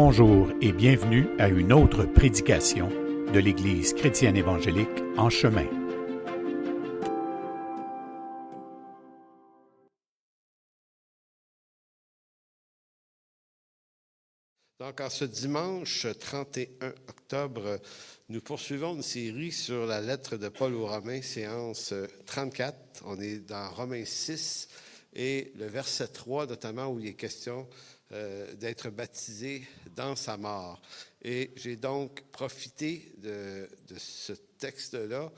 Bonjour et bienvenue à une autre prédication de l'Église chrétienne évangélique En Chemin. Donc, en ce dimanche 31 octobre, nous poursuivons une série sur la lettre de Paul aux Romains, séance 34. On est dans Romains 6 et le verset 3, notamment, où il est question d'être baptisé dans sa mort. Et j'ai donc profité de ce texte-là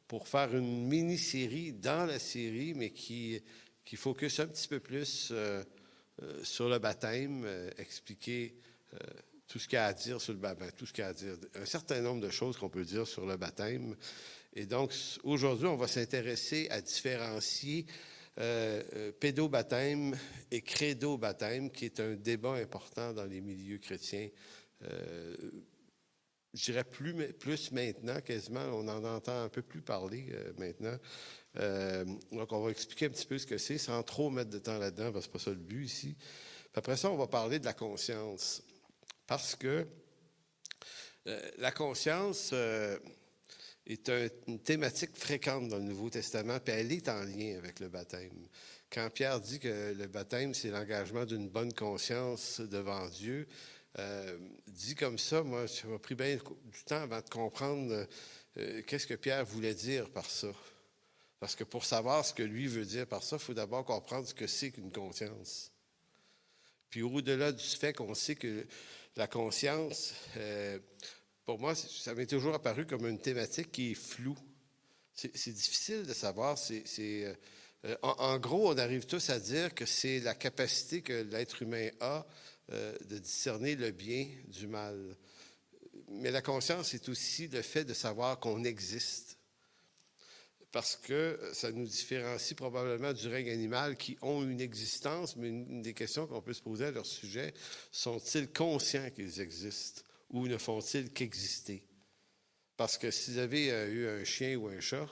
pour faire une mini-série dans la série, mais qui focus un petit peu plus sur le baptême, expliquer tout ce qu'il y a à dire sur le baptême, tout ce qu'il y a à dire, un certain nombre de choses qu'on peut dire sur le baptême. Et donc, aujourd'hui, on va s'intéresser à différencier pédobaptême et credo-baptême, qui est un débat important dans les milieux chrétiens. Je dirais plus maintenant, quasiment, on en entend un peu plus parler maintenant. Donc, on va expliquer un petit peu ce que c'est, sans trop mettre de temps là-dedans, parce que c'est pas ça le but ici. Puis après ça, on va parler de la conscience. Parce que la conscience est une thématique fréquente dans le Nouveau Testament, puis elle est en lien avec le baptême. Quand Pierre dit que le baptême, c'est l'engagement d'une bonne conscience devant Dieu, dit comme ça, moi, ça m'a pris bien du temps avant de comprendre qu'est-ce que Pierre voulait dire par ça. Parce que pour savoir ce que lui veut dire par ça, il faut d'abord comprendre ce que c'est qu'une conscience. Puis au-delà du fait qu'on sait que la conscience, pour moi, ça m'est toujours apparu comme une thématique qui est floue. C'est difficile de savoir. En gros, on arrive tous à dire que c'est la capacité que l'être humain a de discerner le bien du mal. Mais la conscience, c'est aussi le fait de savoir qu'on existe. Parce que ça nous différencie probablement du règne animal qui ont une existence, mais une des questions qu'on peut se poser à leur sujet, sont-ils conscients qu'ils existent ou ne font-ils qu'exister? Parce que si vous avez eu un chien ou un chat,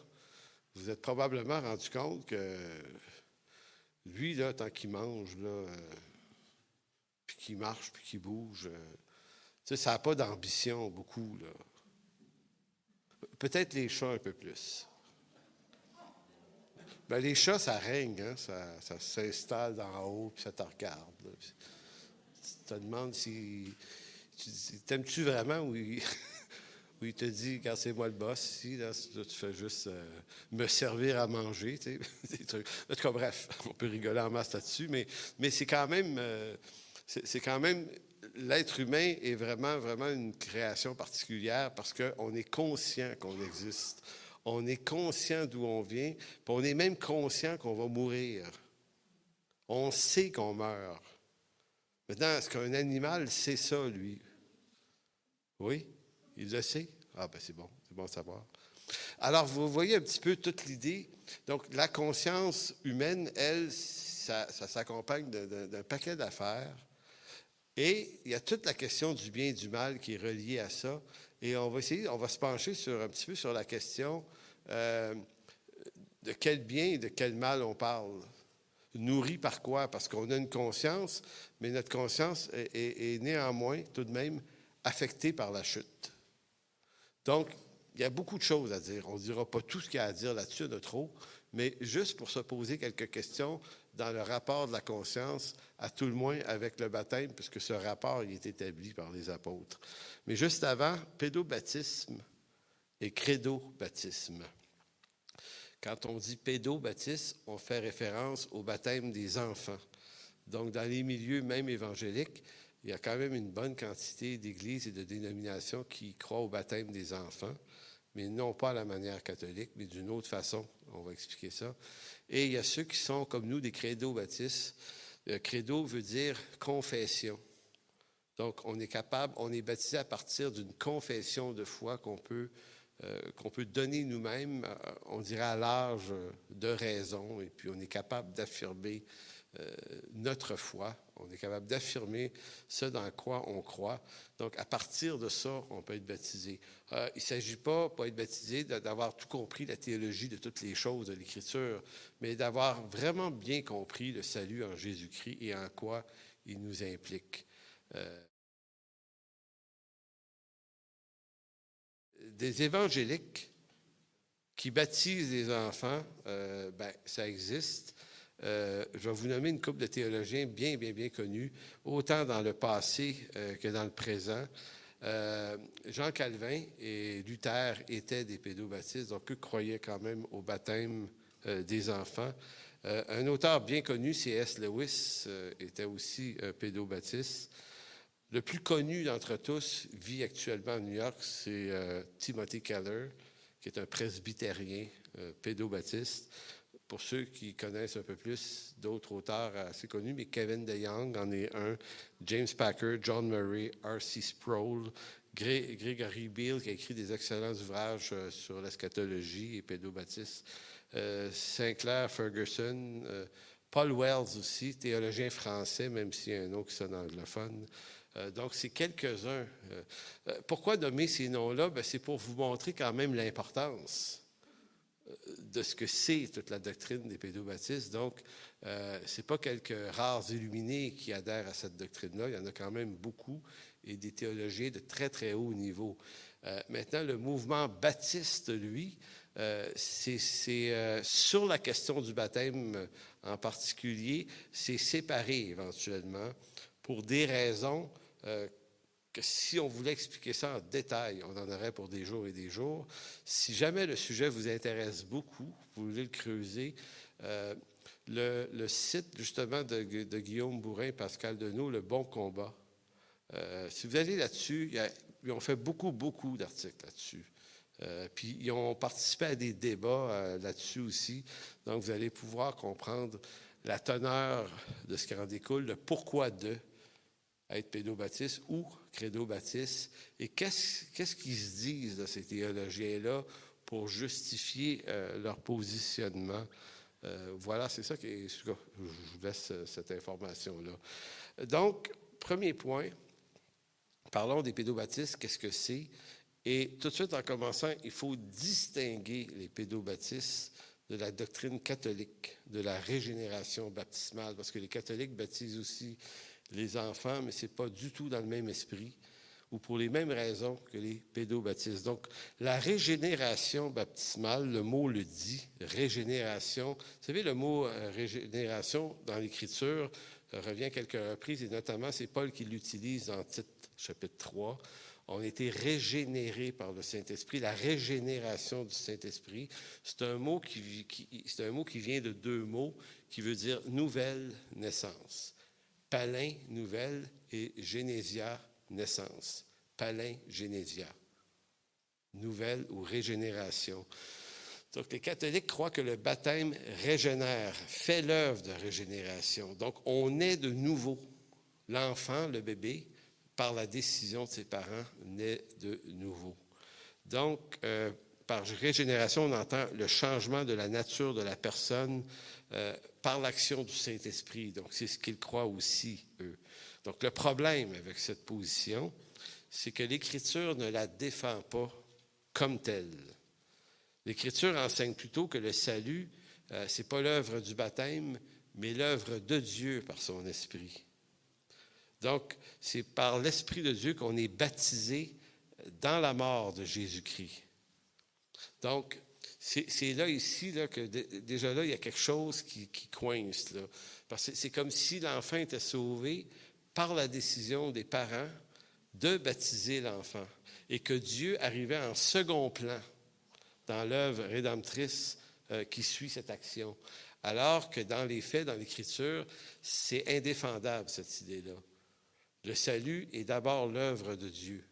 vous êtes probablement rendu compte que lui, là, tant qu'il mange, là, puis qu'il marche, puis qu'il bouge, ça n'a pas d'ambition beaucoup, là. Peut-être les chats un peu plus. Ben, les chats, ça règne, hein? Ça s'installe d'en haut, puis ça te regarde. Là. Tu te demandes si... T'aimes-tu vraiment où il te dit, quand c'est moi le boss ici, là, tu fais juste me servir à manger, tu sais, des trucs. En tout cas, bref, on peut rigoler en masse là-dessus, mais c'est quand même... L'être humain est vraiment, vraiment une création particulière parce qu'on est conscient qu'on existe. On est conscient d'où on vient, puis on est même conscient qu'on va mourir. On sait qu'on meurt. Maintenant, est-ce qu'un animal sait ça, lui? Oui? Il le sait? Ah, ben c'est bon à savoir. Alors, vous voyez un petit peu toute l'idée. Donc, la conscience humaine, elle, ça s'accompagne d'un paquet d'affaires. Et il y a toute la question du bien et du mal qui est reliée à ça. Et on va se pencher un petit peu sur la question de quel bien et de quel mal on parle. Nourri par quoi? Parce qu'on a une conscience, mais notre conscience est néanmoins tout de même affectée par la chute. Donc, il y a beaucoup de choses à dire. On ne dira pas tout ce qu'il y a à dire là-dessus, il y en a trop, mais juste pour se poser quelques questions dans le rapport de la conscience, à tout le moins avec le baptême, puisque ce rapport il est établi par les apôtres. Mais juste avant, pédobaptisme et credo-baptisme. Quand on dit pédobaptisme, on fait référence au baptême des enfants. Donc, dans les milieux même évangéliques, il y a quand même une bonne quantité d'églises et de dénominations qui croient au baptême des enfants, mais non pas à la manière catholique, mais d'une autre façon. On va expliquer ça. Et il y a ceux qui sont, comme nous, des credo-baptistes. Credo veut dire confession. Donc, on est baptisé à partir d'une confession de foi qu'on peut donner nous-mêmes, on dirait à l'âge de raison, et puis on est capable d'affirmer notre foi, on est capable d'affirmer ce dans quoi on croit. Donc, à partir de ça, on peut être baptisé. Il ne s'agit pas être baptisé, d'avoir tout compris la théologie de toutes les choses de l'Écriture, mais d'avoir vraiment bien compris le salut en Jésus-Christ et en quoi il nous implique. Des évangéliques qui baptisent les enfants, ça existe. Je vais vous nommer une couple de théologiens bien connus, autant dans le passé que dans le présent. Jean Calvin et Luther étaient des pédobaptistes, donc eux croyaient quand même au baptême des enfants. Un auteur bien connu, C.S. Lewis, était aussi un pédobaptiste. Le plus connu d'entre tous vit actuellement à New York, c'est Timothy Keller, qui est un presbytérien pédobaptiste. Pour ceux qui connaissent un peu plus d'autres auteurs assez connus, mais Kevin DeYoung en est un, James Packer, John Murray, R.C. Sproul, Gregory Beale, qui a écrit des excellents ouvrages sur l'eschatologie et pédobaptiste, Sinclair Ferguson, Paul Wells aussi, théologien français, même s'il y a un nom qui sonne anglophone. Donc, c'est quelques-uns. Pourquoi nommer ces noms-là? C'est pour vous montrer quand même l'importance de ce que c'est toute la doctrine des pédobaptistes. Donc, ce n'est pas quelques rares illuminés qui adhèrent à cette doctrine-là. Il y en a quand même beaucoup et des théologiens de très haut niveau. Maintenant, le mouvement baptiste, lui, c'est sur la question du baptême en particulier, c'est séparé éventuellement pour des raisons que si on voulait expliquer ça en détail, on en aurait pour des jours et des jours. Si jamais le sujet vous intéresse beaucoup, vous voulez le creuser, le site justement de Guillaume Bourrin, Pascal Denot, Le Bon Combat, si vous allez là-dessus, ils ont fait beaucoup d'articles là-dessus. Puis ils ont participé à des débats là-dessus aussi. Donc vous allez pouvoir comprendre la teneur de ce qui en découle, le pourquoi de être pédobaptiste ou crédobaptiste, et qu'est-ce qu'ils se disent de ces théologiens-là pour justifier leur positionnement. Voilà, c'est ça que je vous laisse cette information-là. Donc, premier point, parlons des pédobaptistes, qu'est-ce que c'est? Et tout de suite, en commençant, il faut distinguer les pédobaptistes de la doctrine catholique, de la régénération baptismale, parce que les catholiques baptisent aussi les enfants, mais ce n'est pas du tout dans le même esprit ou pour les mêmes raisons que les pédobaptistes. Donc, la régénération baptismale, le mot le dit, régénération. Vous savez, le mot régénération dans l'Écriture revient quelques reprises, et notamment, c'est Paul qui l'utilise dans Tite, chapitre 3. On a été régénérés par le Saint-Esprit. La régénération du Saint-Esprit, c'est un mot qui vient de deux mots qui veut dire nouvelle naissance. Palin, nouvelle, et génésia, naissance. Palin, génésia. Nouvelle ou régénération. Donc, les catholiques croient que le baptême régénère, fait l'œuvre de régénération. Donc, on naît de nouveau. L'enfant, le bébé, par la décision de ses parents, naît de nouveau. Donc, par régénération, on entend le changement de la nature de la personne par l'action du Saint-Esprit. Donc, c'est ce qu'ils croient aussi, eux. Donc, le problème avec cette position, c'est que l'Écriture ne la défend pas comme telle. L'Écriture enseigne plutôt que le salut, ce n'est pas l'œuvre du baptême, mais l'œuvre de Dieu par son Esprit. Donc, c'est par l'Esprit de Dieu qu'on est baptisé dans la mort de Jésus-Christ. Donc, c'est là, ici, là, que déjà là, il y a quelque chose qui coince. Là. Parce que c'est comme si l'enfant était sauvé par la décision des parents de baptiser l'enfant. Et que Dieu arrivait en second plan dans l'œuvre rédemptrice qui suit cette action. Alors que dans les faits, dans l'Écriture, c'est indéfendable, cette idée-là. Le salut est d'abord l'œuvre de Dieu.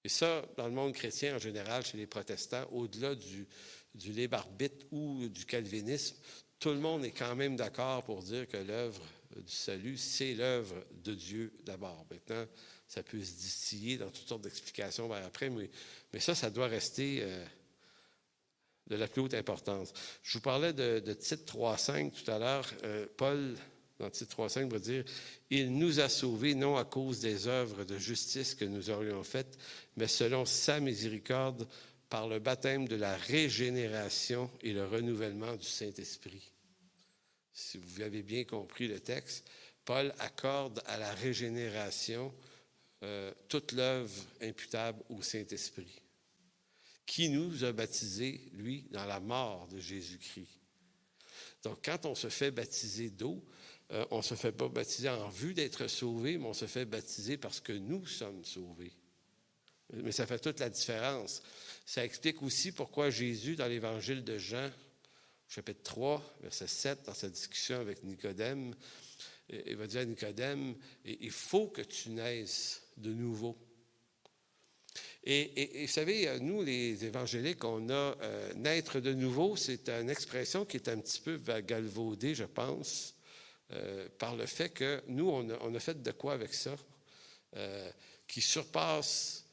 Et ça, dans le monde chrétien en général, chez les protestants, au-delà du libre arbitre ou du calvinisme, tout le monde est quand même d'accord pour dire que l'œuvre du salut, c'est l'œuvre de Dieu d'abord. Maintenant, ça peut se distiller dans toutes sortes d'explications vers après, mais ça doit rester de la plus haute importance. Je vous parlais de Tite 3.5 tout à l'heure. Paul, dans Tite 3.5, va dire « Il nous a sauvés, non à cause des œuvres de justice que nous aurions faites, mais selon sa miséricorde, par le baptême de la régénération et le renouvellement du Saint-Esprit. » Si vous avez bien compris le texte, Paul accorde à la régénération toute l'œuvre imputable au Saint-Esprit, qui nous a baptisés, lui, dans la mort de Jésus-Christ. Donc, quand on se fait baptiser d'eau, on ne se fait pas baptiser en vue d'être sauvé, mais on se fait baptiser parce que nous sommes sauvés. Mais ça fait toute la différence. Ça explique aussi pourquoi Jésus, dans l'Évangile de Jean, chapitre 3, verset 7, dans sa discussion avec Nicodème, il va dire à Nicodème, il faut que tu naisses de nouveau. Et vous savez, nous, les évangéliques, on a naître de nouveau, c'est une expression qui est un petit peu galvaudée, je pense, par le fait que nous, on a fait de quoi avec ça, qui surpasse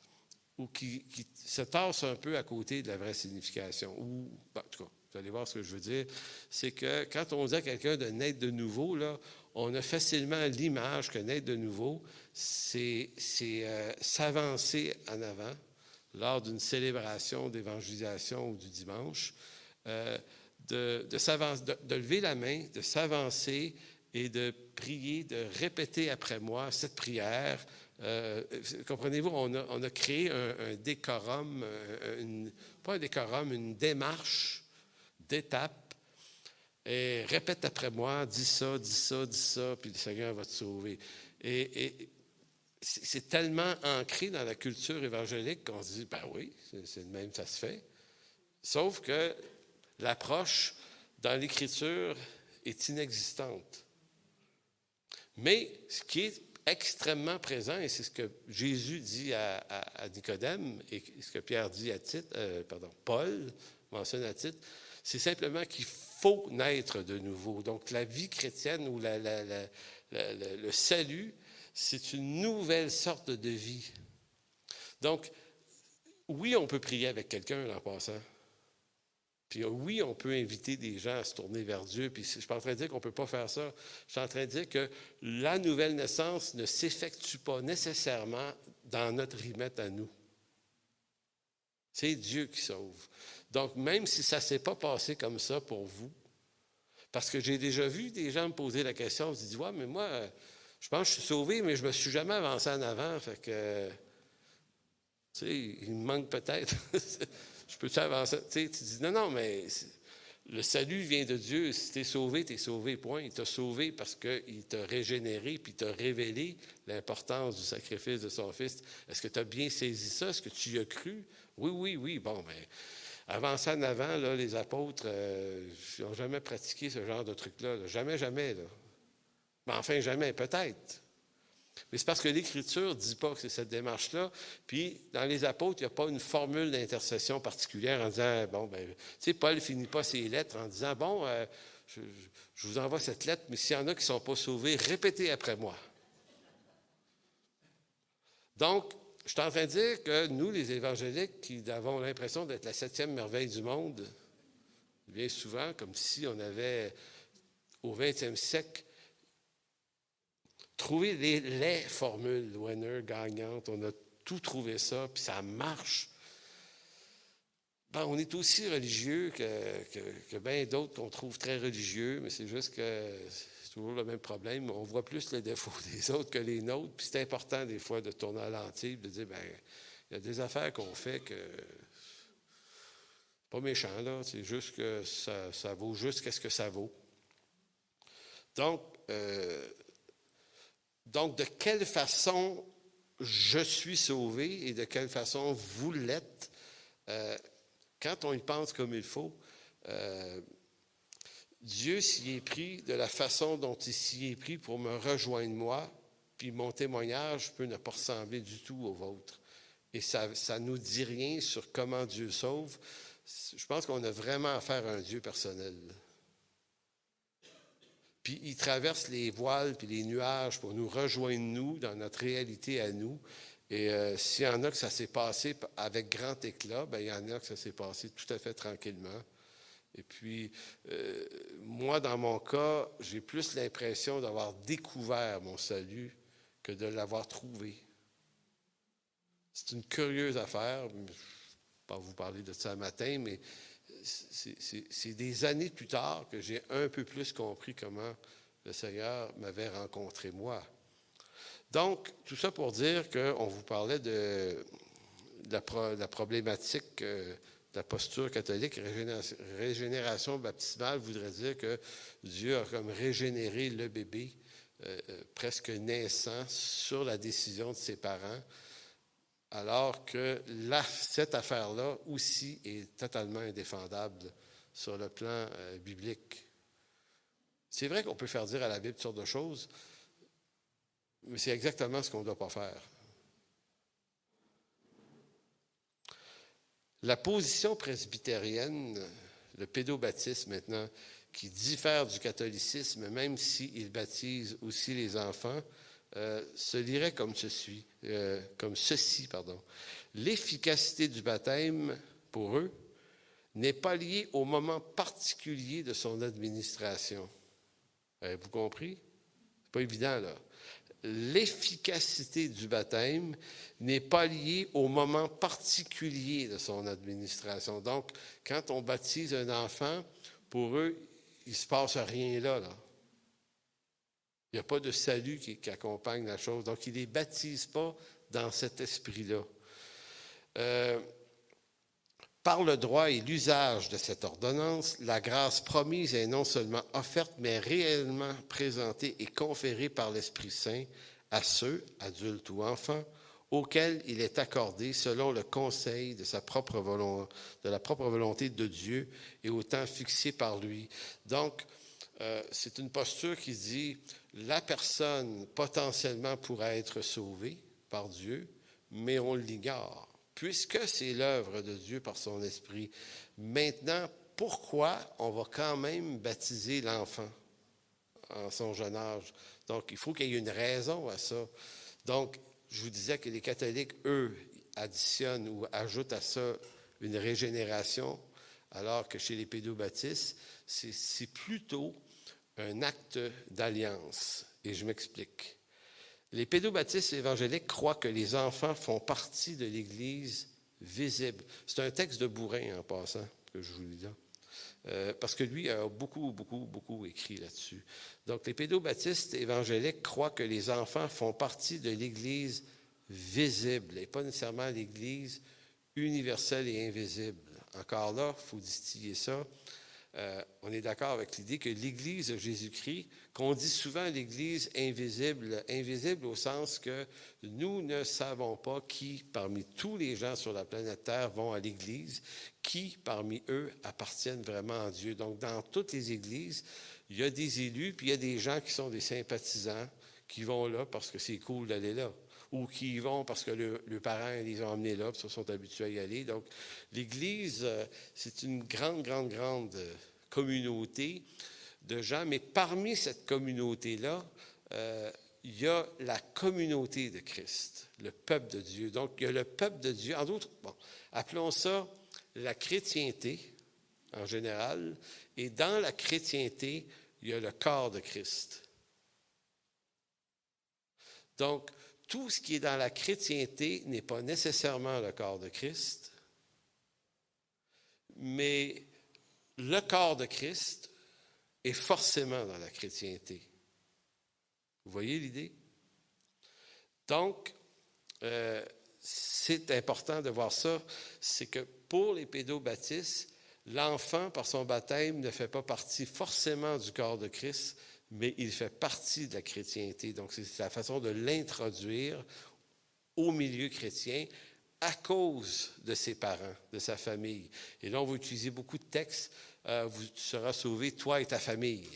ou qui se tasse un peu à côté de la vraie signification. Ou, en tout cas, vous allez voir ce que je veux dire, c'est que quand on dit à quelqu'un de naître de nouveau, là, on a facilement l'image que naître de nouveau, c'est s'avancer en avant lors d'une célébration d'évangélisation ou du dimanche, de lever la main, de s'avancer et de prier, de répéter après moi cette prière. Comprenez-vous, on a créé un décorum, pas un décorum, une démarche d'étapes. Et répète après moi, dis ça, dis ça, dis ça, puis le Seigneur va te sauver. Et c'est tellement ancré dans la culture évangélique qu'on se dit, ben oui, c'est de même, ça se fait. Sauf que l'approche dans l'Écriture est inexistante. Mais ce qui est extrêmement présent, et c'est ce que Jésus dit à Nicodème, et ce que Pierre dit à Paul mentionne à Tite, c'est simplement qu'il faut naître de nouveau. Donc, la vie chrétienne ou le salut, c'est une nouvelle sorte de vie. Donc, oui, on peut prier avec quelqu'un en passant. Puis oui, on peut inviter des gens à se tourner vers Dieu. Puis je ne suis pas en train de dire qu'on ne peut pas faire ça. Je suis en train de dire que la nouvelle naissance ne s'effectue pas nécessairement dans notre rimette à nous. C'est Dieu qui sauve. Donc, même si ça ne s'est pas passé comme ça pour vous, parce que j'ai déjà vu des gens me poser la question, on se dit, ouais, mais moi, je pense que je suis sauvé, mais je ne me suis jamais avancé en avant. Fait que, tu sais, il me manque peut-être. Je peux-tu avancer? Tu sais, tu dis, non, mais le salut vient de Dieu. Si tu es sauvé, point. Il t'a sauvé parce qu'il t'a régénéré puis il t'a révélé l'importance du sacrifice de son Fils. Est-ce que tu as bien saisi ça? Est-ce que tu y as cru? Oui. Bon, mais avancer en avant, là, les apôtres n'ont jamais pratiqué ce genre de truc-là. Là. Jamais. Là. Mais enfin, jamais, peut-être. Mais c'est parce que l'Écriture ne dit pas que c'est cette démarche-là. Puis, dans les apôtres, il n'y a pas une formule d'intercession particulière en disant, bon, ben, tu sais, Paul ne finit pas ses lettres en disant, bon, je vous envoie cette lettre, mais s'il y en a qui ne sont pas sauvés, répétez après moi. Donc, je suis en train de dire que nous, les évangéliques, qui avons l'impression d'être la 7e merveille du monde, bien souvent, comme si on avait, au 20e siècle, trouvé les formules winner, gagnantes, on a tout trouvé ça, puis ça marche. Ben, on est aussi religieux que bien d'autres qu'on trouve très religieux, mais c'est juste que c'est toujours le même problème. On voit plus les défauts des autres que les nôtres, puis c'est important des fois de tourner à l'entier, de dire, ben, il y a des affaires qu'on fait que pas méchant, là, c'est juste que ça vaut juste qu'est-ce que ça vaut. Donc, de quelle façon je suis sauvé et de quelle façon vous l'êtes, quand on y pense comme il faut, Dieu s'y est pris de la façon dont il s'y est pris pour me rejoindre moi, puis mon témoignage peut ne pas ressembler du tout au vôtre. Et ça ne nous dit rien sur comment Dieu sauve. Je pense qu'on a vraiment affaire à un Dieu personnel. Puis il traverse les voiles puis les nuages pour nous rejoindre, nous, dans notre réalité à nous. Et s'il y en a que ça s'est passé avec grand éclat, bien, il y en a que ça s'est passé tout à fait tranquillement. Et puis, moi, dans mon cas, j'ai plus l'impression d'avoir découvert mon salut que de l'avoir trouvé. C'est une curieuse affaire. Je ne vais pas vous parler de ça ce matin, mais c'est des années plus tard que j'ai un peu plus compris comment le Seigneur m'avait rencontré moi. Donc, tout ça pour dire qu'on vous parlait de la problématique de la posture catholique. Régénération baptismale voudrait dire que Dieu a comme régénéré le bébé presque naissant sur la décision de ses parents, alors que cette affaire-là aussi est totalement indéfendable sur le plan biblique. C'est vrai qu'on peut faire dire à la Bible toutes sortes de choses, mais c'est exactement ce qu'on ne doit pas faire. La position presbytérienne, le pédobaptisme maintenant, qui diffère du catholicisme, même s'il baptise aussi les enfants, se lirait comme ceci. L'efficacité du baptême, pour eux, n'est pas liée au moment particulier de son administration. Avez-vous compris? C'est pas évident, là. L'efficacité du baptême n'est pas liée au moment particulier de son administration. Donc, quand on baptise un enfant, pour eux, il ne se passe rien là. Il n'y a pas de salut qui accompagne la chose. Donc, ils ne les baptisent pas dans cet esprit-là. Par le droit et l'usage de cette ordonnance, la grâce promise est non seulement offerte, mais réellement présentée et conférée par l'Esprit Saint à ceux, adultes ou enfants, auxquels il est accordé selon le conseil de la propre volonté de Dieu et au temps fixé par lui. Donc, c'est une posture qui dit la personne potentiellement pourrait être sauvée par Dieu, mais on l'ignore. Puisque c'est l'œuvre de Dieu par son esprit. Maintenant, pourquoi on va quand même baptiser l'enfant en son jeune âge? Donc, il faut qu'il y ait une raison à ça. Donc, je vous disais que les catholiques, eux, additionnent ou ajoutent à ça une régénération, alors que chez les pédobaptistes, c'est plutôt un acte d'alliance. Et je m'explique. Les pédobaptistes évangéliques croient que les enfants font partie de l'Église visible. C'est un texte de Bourrin, en passant, que je vous lis là. Parce que lui a beaucoup écrit là-dessus. Donc, les pédobaptistes évangéliques croient que les enfants font partie de l'Église visible et pas nécessairement l'Église universelle et invisible. Encore là, il faut distiller ça. On est d'accord avec l'idée que l'Église de Jésus-Christ, qu'on dit souvent l'Église invisible, invisible au sens que nous ne savons pas qui, parmi tous les gens sur la planète Terre, vont à l'Église, qui, parmi eux, appartiennent vraiment à Dieu. Donc, dans toutes les églises, il y a des élus, puis il y a des gens qui sont des sympathisants, qui vont là parce que c'est cool d'aller là, ou qui y vont parce que leurs parents les ont emmenés là, puis ils sont habitués à y aller. Donc, l'Église, c'est une grande communauté de gens, mais parmi cette communauté-là, il y a la communauté de Christ, le peuple de Dieu. Donc, il y a le peuple de Dieu, en d'autres, appelons ça la chrétienté en général, et dans la chrétienté, il y a le corps de Christ. Donc, tout ce qui est dans la chrétienté n'est pas nécessairement le corps de Christ, mais le corps de Christ est forcément dans la chrétienté. Vous voyez l'idée? Donc, c'est important de voir ça, c'est que pour les pédobaptistes, l'enfant, par son baptême, ne fait pas partie forcément du corps de Christ, mais il fait partie de la chrétienté. Donc, c'est la façon de l'introduire au milieu chrétien à cause de ses parents, de sa famille. Et là, on va utiliser beaucoup de textes. Tu seras sauvé, toi et ta famille.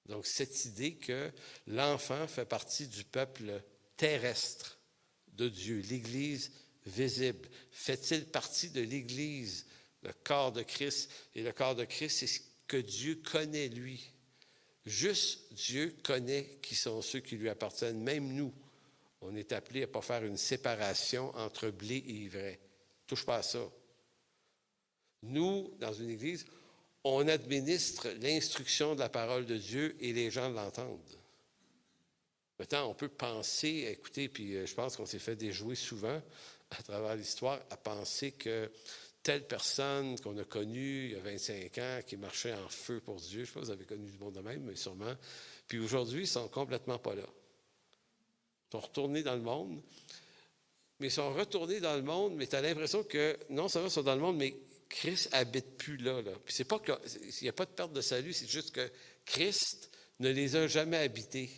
Donc, cette idée que l'enfant fait partie du peuple terrestre de Dieu, l'Église visible. Fait-il partie de l'Église, le corps de Christ? Et le corps de Christ, c'est ce que Dieu connaît, lui. Juste Dieu connaît qui sont ceux qui lui appartiennent. Même nous, on est appelés à ne pas faire une séparation entre blé et ivraie. Touche pas à ça. Nous, dans une église, on administre l'instruction de la parole de Dieu et les gens l'entendent. Maintenant, on peut penser, écoutez, puis je pense qu'on s'est fait déjouer souvent à travers l'histoire à penser que telle personne qu'on a connue il y a 25 ans, qui marchait en feu pour Dieu, je ne sais pas si vous avez connu du monde de même, mais sûrement, puis aujourd'hui, ils ne sont complètement pas là. sont retournés dans le monde, mais ils sont retournés dans le monde, mais tu as l'impression que non seulement ils sont dans le monde, mais Christ n'habite plus là. Puis c'est pas qu'il n'y a pas de perte de salut, c'est juste que Christ ne les a jamais habités.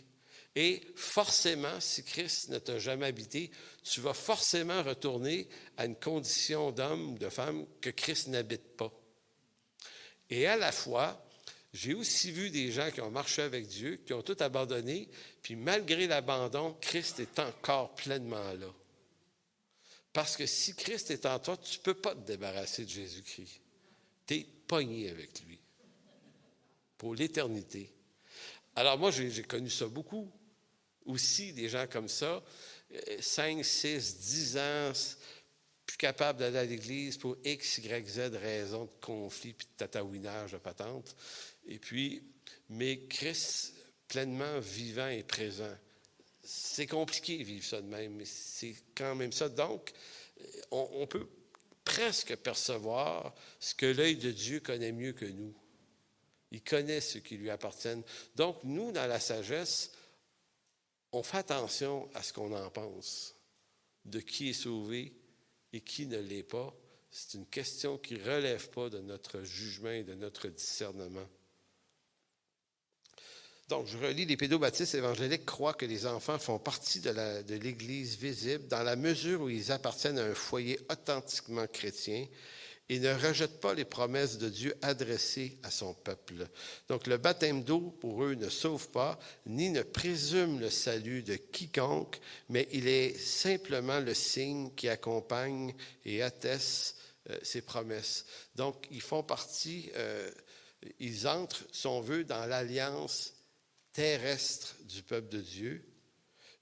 Et forcément, si Christ ne t'a jamais habité, tu vas forcément retourner à une condition d'homme ou de femme que Christ n'habite pas. Et à la fois, j'ai aussi vu des gens qui ont marché avec Dieu, qui ont tout abandonné, puis malgré l'abandon, Christ est encore pleinement là. Parce que si Christ est en toi, tu ne peux pas te débarrasser de Jésus-Christ. Tu es pogné avec lui pour l'éternité. Alors moi, j'ai connu ça beaucoup. Aussi, des gens comme ça, 5, 6, 10 ans, plus capables d'aller à l'église pour X, Y, Z raison de conflit, puis de tatouinage, de patente. Et puis, mais Christ pleinement vivant et présent. C'est compliqué de vivre ça de même, mais c'est quand même ça. Donc, on peut presque percevoir ce que l'œil de Dieu connaît mieux que nous. Il connaît ce qui lui appartiennent. Donc, nous, dans la sagesse, on fait attention à ce qu'on en pense, de qui est sauvé et qui ne l'est pas. C'est une question qui ne relève pas de notre jugement et de notre discernement. Donc, je relis, les pédobaptistes évangéliques croient que les enfants font partie de l'Église visible dans la mesure où ils appartiennent à un foyer authentiquement chrétien et ne rejettent pas les promesses de Dieu adressées à son peuple. Donc, le baptême d'eau, pour eux, ne sauve pas, ni ne présume le salut de quiconque, mais il est simplement le signe qui accompagne et atteste ces promesses. Donc, ils font partie, ils entrent, si on veut, dans l'alliance terrestre du peuple de Dieu,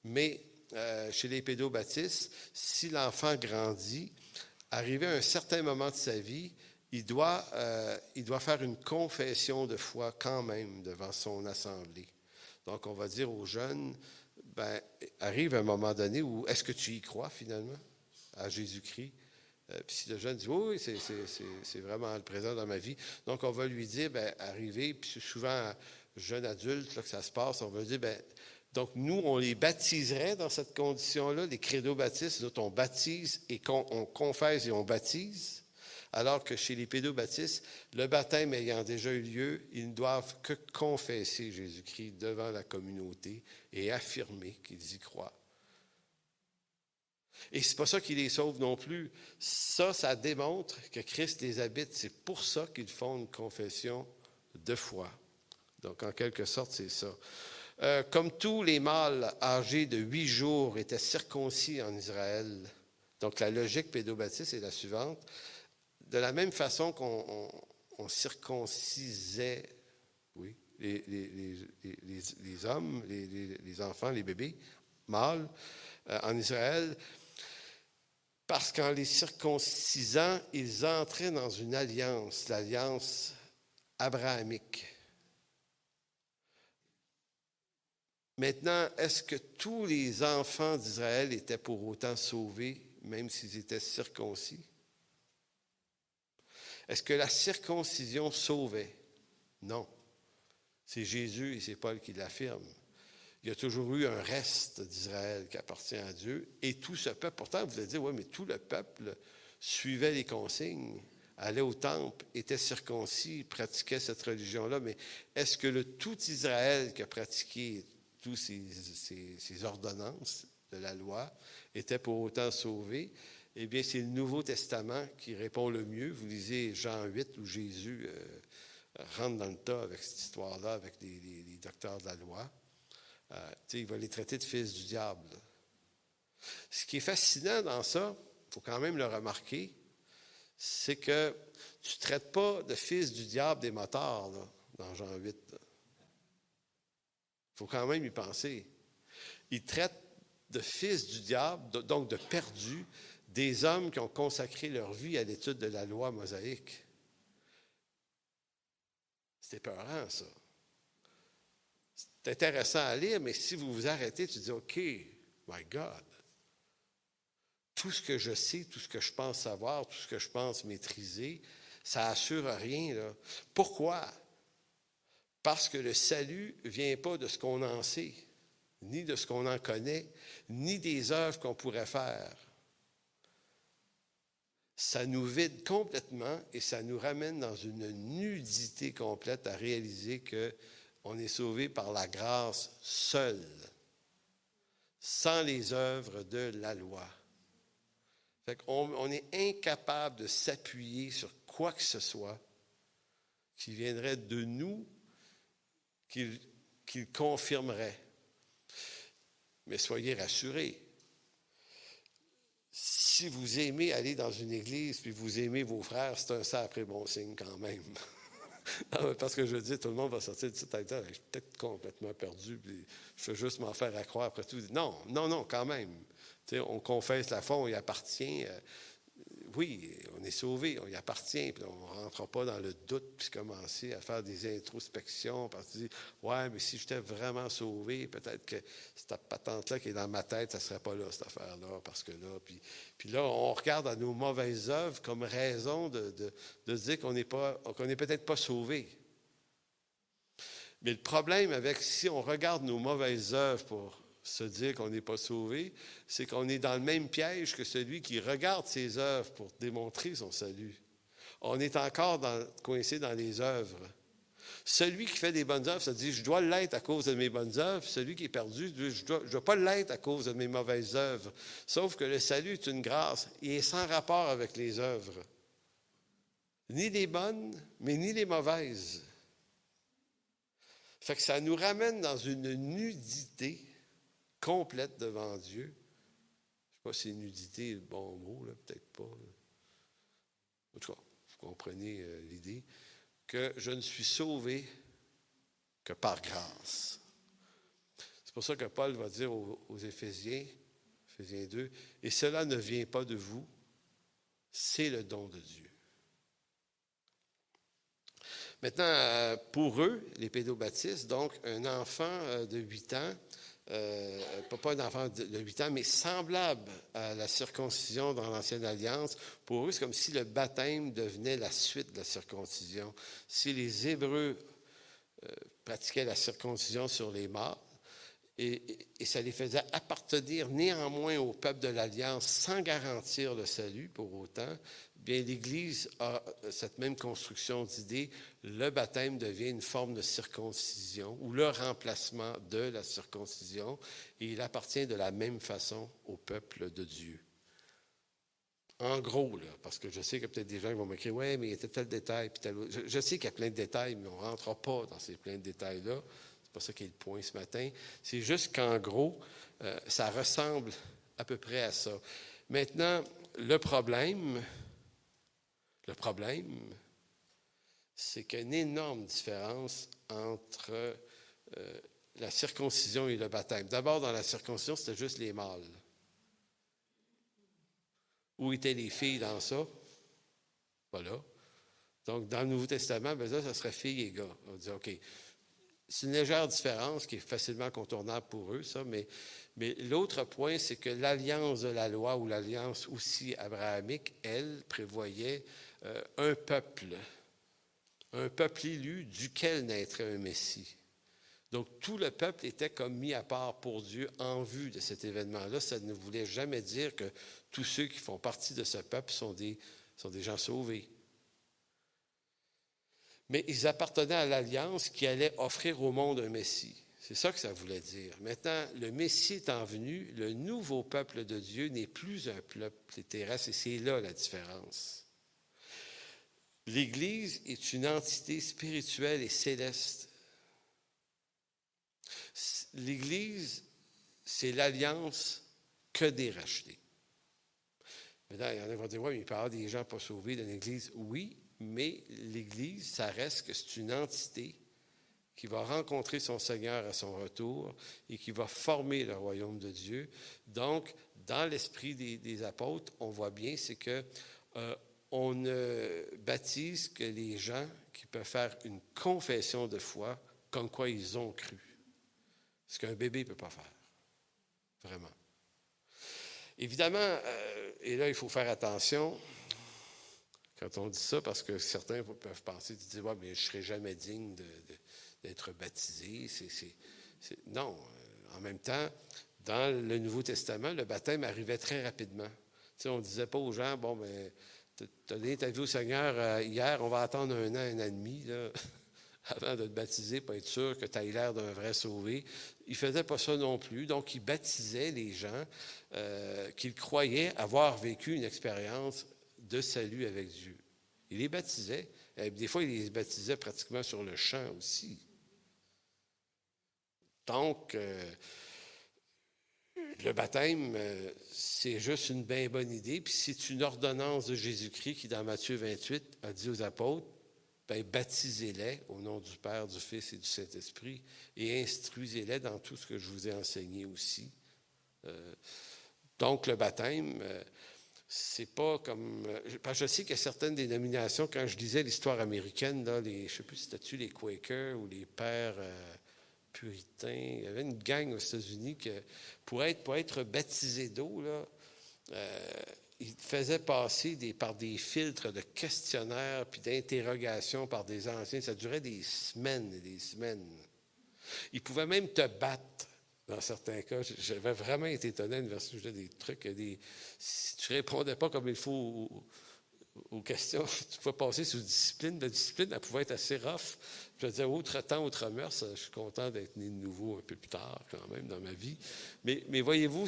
mais chez les pédobaptistes, si l'enfant grandit, arrivé à un certain moment de sa vie, il doit faire une confession de foi quand même devant son assemblée. Donc, on va dire aux jeunes, arrive un moment donné où est-ce que tu y crois finalement à Jésus-Christ? Puis si le jeune dit, oui, c'est vraiment le présent dans ma vie. Donc, on va lui dire, arrivez, puis c'est souvent jeune adulte là, que ça se passe, on va dire, donc nous, on les baptiserait dans cette condition-là, les credo-baptistes, nous autres, on baptise et on confesse et on baptise, alors que chez les pédobaptistes, le baptême ayant déjà eu lieu, ils ne doivent que confesser Jésus-Christ devant la communauté et affirmer qu'ils y croient. Et c'est pas ça qui les sauve non plus. Ça démontre que Christ les habite. C'est pour ça qu'ils font une confession de foi. Donc, en quelque sorte, c'est ça. Comme tous les mâles âgés de 8 jours étaient circoncis en Israël, donc la logique pédobaptiste est la suivante. De la même façon qu'on circoncisait les hommes, les enfants, les bébés mâles en Israël, parce qu'en les circoncisant, ils entraient dans une alliance, l'alliance abrahamique. Maintenant, est-ce que tous les enfants d'Israël étaient pour autant sauvés, même s'ils étaient circoncis? Est-ce que la circoncision sauvait? Non. C'est Jésus et c'est Paul qui l'affirment. Il y a toujours eu un reste d'Israël qui appartient à Dieu. Et tout ce peuple, pourtant, vous allez dire, oui, mais tout le peuple suivait les consignes, allait au temple, était circoncis, pratiquait cette religion-là. Mais est-ce que le tout Israël qui a pratiqué toutes ces ordonnances de la loi étaient pour autant sauvés? Eh bien, c'est le Nouveau Testament qui répond le mieux. Vous lisez Jean 8, où Jésus rentre dans le tas avec cette histoire-là, avec les docteurs de la loi. Il va les traiter de fils du diable. Ce qui est fascinant dans ça, il faut quand même le remarquer, c'est que tu ne traites pas de fils du diable des motards, là, dans Jean 8. Il faut quand même y penser. Il traite de fils du diable, donc de perdus, des hommes qui ont consacré leur vie à l'étude de la loi mosaïque. C'est épeurant, ça. C'est intéressant à lire, mais si vous vous arrêtez, tu dis, OK, my God, tout ce que je sais, tout ce que je pense savoir, tout ce que je pense maîtriser, ça assure rien, là. Pourquoi? Parce que le salut ne vient pas de ce qu'on en sait, ni de ce qu'on en connaît, ni des œuvres qu'on pourrait faire. Ça nous vide complètement et ça nous ramène dans une nudité complète à réaliser qu'on est sauvé par la grâce seule, sans les œuvres de la loi. Fait qu'on est incapable de s'appuyer sur quoi que ce soit qui viendrait de nous, qui le confirmerait. Mais soyez rassurés. Si vous aimez aller dans une église puis vous aimez vos frères, c'est un sacré bon signe quand même. Parce que je veux dire, tout le monde va sortir de cette tête-là, je suis peut-être complètement perdu, puis je veux juste m'en faire accroire après tout. Non, quand même. Tu sais, on confesse la foi, on y appartient. Oui, on est sauvé, on y appartient, puis on ne rentrera pas dans le doute, puis commencer à faire des introspections, parce que tu dis, ouais, mais si j'étais vraiment sauvé, peut-être que cette patente-là qui est dans ma tête, ça ne serait pas là, cette affaire-là, parce que là, puis là, on regarde à nos mauvaises œuvres comme raison de se dire qu'on n'est peut-être pas sauvé. Mais le problème avec, si on regarde nos mauvaises œuvres pour se dire qu'on n'est pas sauvé, c'est qu'on est dans le même piège que celui qui regarde ses œuvres pour démontrer son salut. On est encore coincé dans les œuvres. Celui qui fait des bonnes œuvres se dit « je dois l'être à cause de mes bonnes œuvres ». Celui qui est perdu, je ne dois pas l'être à cause de mes mauvaises œuvres. Sauf que le salut est une grâce. Il est sans rapport avec les œuvres. Ni les bonnes, mais ni les mauvaises. Fait que ça nous ramène dans une nudité complète devant Dieu. Je ne sais pas si nudité est le bon mot, là, peut-être pas. En tout cas, vous comprenez l'idée, que je ne suis sauvé que par grâce. C'est pour ça que Paul va dire aux Éphésiens, Éphésiens 2, « Et cela ne vient pas de vous, c'est le don de Dieu. » Maintenant, pour eux, les pédobaptistes, donc un enfant de 8 ans, pas un enfant de 8 ans, mais semblable à la circoncision dans l'Ancienne Alliance. Pour eux, c'est comme si le baptême devenait la suite de la circoncision. Si les Hébreux pratiquaient la circoncision sur les mâles, et ça les faisait appartenir néanmoins au peuple de l'Alliance sans garantir le salut pour autant, bien l'Église a cette même construction d'idées. Le baptême devient une forme de circoncision ou le remplacement de la circoncision et il appartient de la même façon au peuple de Dieu. En gros, là, parce que je sais qu'il y a peut-être des gens qui vont m'écrire « Ouais, mais il y a tel détail, puis tel autre. » Je sais qu'il y a plein de détails, mais on ne rentrera pas dans ces plein de détails-là. C'est pas ça qui est le point ce matin. C'est juste qu'en gros, ça ressemble à peu près à ça. Maintenant, le problème, c'est qu'il y a une énorme différence entre la circoncision et le baptême. D'abord, dans la circoncision, c'était juste les mâles. Où étaient les filles dans ça? Pas là. Donc, dans le Nouveau Testament, bien là, ça serait filles et gars. On dit, OK, c'est une légère différence qui est facilement contournable pour eux, ça, mais l'autre point, c'est que l'alliance de la loi ou l'alliance aussi abrahamique, elle, prévoyait un peuple élu duquel naîtrait un Messie. Donc, tout le peuple était comme mis à part pour Dieu en vue de cet événement-là. Ça ne voulait jamais dire que tous ceux qui font partie de ce peuple sont des gens sauvés. Mais ils appartenaient à l'alliance qui allait offrir au monde un Messie. C'est ça que ça voulait dire. Maintenant, le Messie étant venu, le nouveau peuple de Dieu n'est plus un peuple terrestre, et c'est là la différence. L'Église est une entité spirituelle et céleste. L'Église, c'est l'alliance que des rachetés. Maintenant, il y en a qui vont dire, oui, mais il peut y avoir des gens pas sauvés dans l'Église. Oui, mais l'Église, ça reste que c'est une entité qui va rencontrer son Seigneur à son retour et qui va former le royaume de Dieu. Donc, dans l'esprit des apôtres, on voit bien, c'est que on ne baptise que les gens qui peuvent faire une confession de foi comme quoi ils ont cru. Ce qu'un bébé ne peut pas faire. Vraiment. Évidemment, et là, il faut faire attention quand on dit ça, parce que certains peuvent penser, tu dis, ouais, mais je ne serai jamais digne d'être baptisé. Non, En même temps, dans le Nouveau Testament, le baptême arrivait très rapidement. Tu sais, on ne disait pas aux gens, bon, ben, tu as donné ta vie au Seigneur hier, on va attendre 1 an, 1 an et demi, là, avant de te baptiser, pour être sûr que tu aies l'air d'un vrai sauvé. Il ne faisait pas ça non plus. Donc, il baptisait les gens qu'il croyait avoir vécu une expérience de salut avec Dieu. Il les baptisait. Des fois, il les baptisait pratiquement sur le champ aussi. Donc, le baptême, c'est juste une bien bonne idée. Puis c'est une ordonnance de Jésus-Christ qui, dans Matthieu 28, a dit aux apôtres, bien, baptisez-les au nom du Père, du Fils et du Saint-Esprit et instruisez-les dans tout ce que je vous ai enseigné aussi. Donc, le baptême, c'est pas comme... Parce que je sais qu'il y a certaines dénominations, quand je lisais l'histoire américaine, là, je ne sais plus si c'était-tu les Quakers ou les pères... puritains. Il y avait une gang aux États-Unis que, pour être baptisé d'eau, là, ils faisaient passer par des filtres de questionnaires puis d'interrogations par des anciens. Ça durait des semaines et des semaines. Ils pouvaient même te battre dans certains cas. J'avais vraiment été étonné à l'université. Je disais des trucs, si tu ne répondais pas comme il faut aux questions, tu pouvais passer sous discipline. La discipline, elle pouvait être assez rough. Je disais, autre temps, autre mœurs, je suis content d'être né de nouveau un peu plus tard, quand même, dans ma vie. Mais voyez-vous,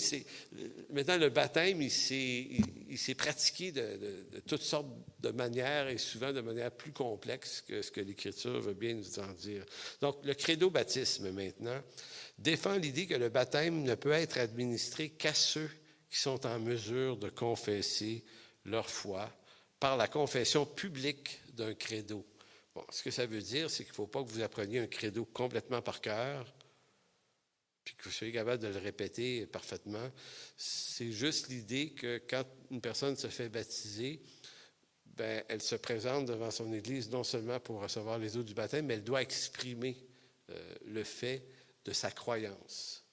maintenant, le baptême, il s'est pratiqué de toutes sortes de manières et souvent de manière plus complexe que ce que l'Écriture veut bien nous en dire. Donc, le credo-baptisme, maintenant, défend l'idée que le baptême ne peut être administré qu'à ceux qui sont en mesure de confesser leur foi par la confession publique d'un credo. Bon, ce que ça veut dire, c'est qu'il ne faut pas que vous appreniez un credo complètement par cœur, puis que vous soyez capable de le répéter parfaitement. C'est juste l'idée que quand une personne se fait baptiser, bien, elle se présente devant son Église non seulement pour recevoir les eaux du baptême, mais elle doit exprimer le fait de sa croyance.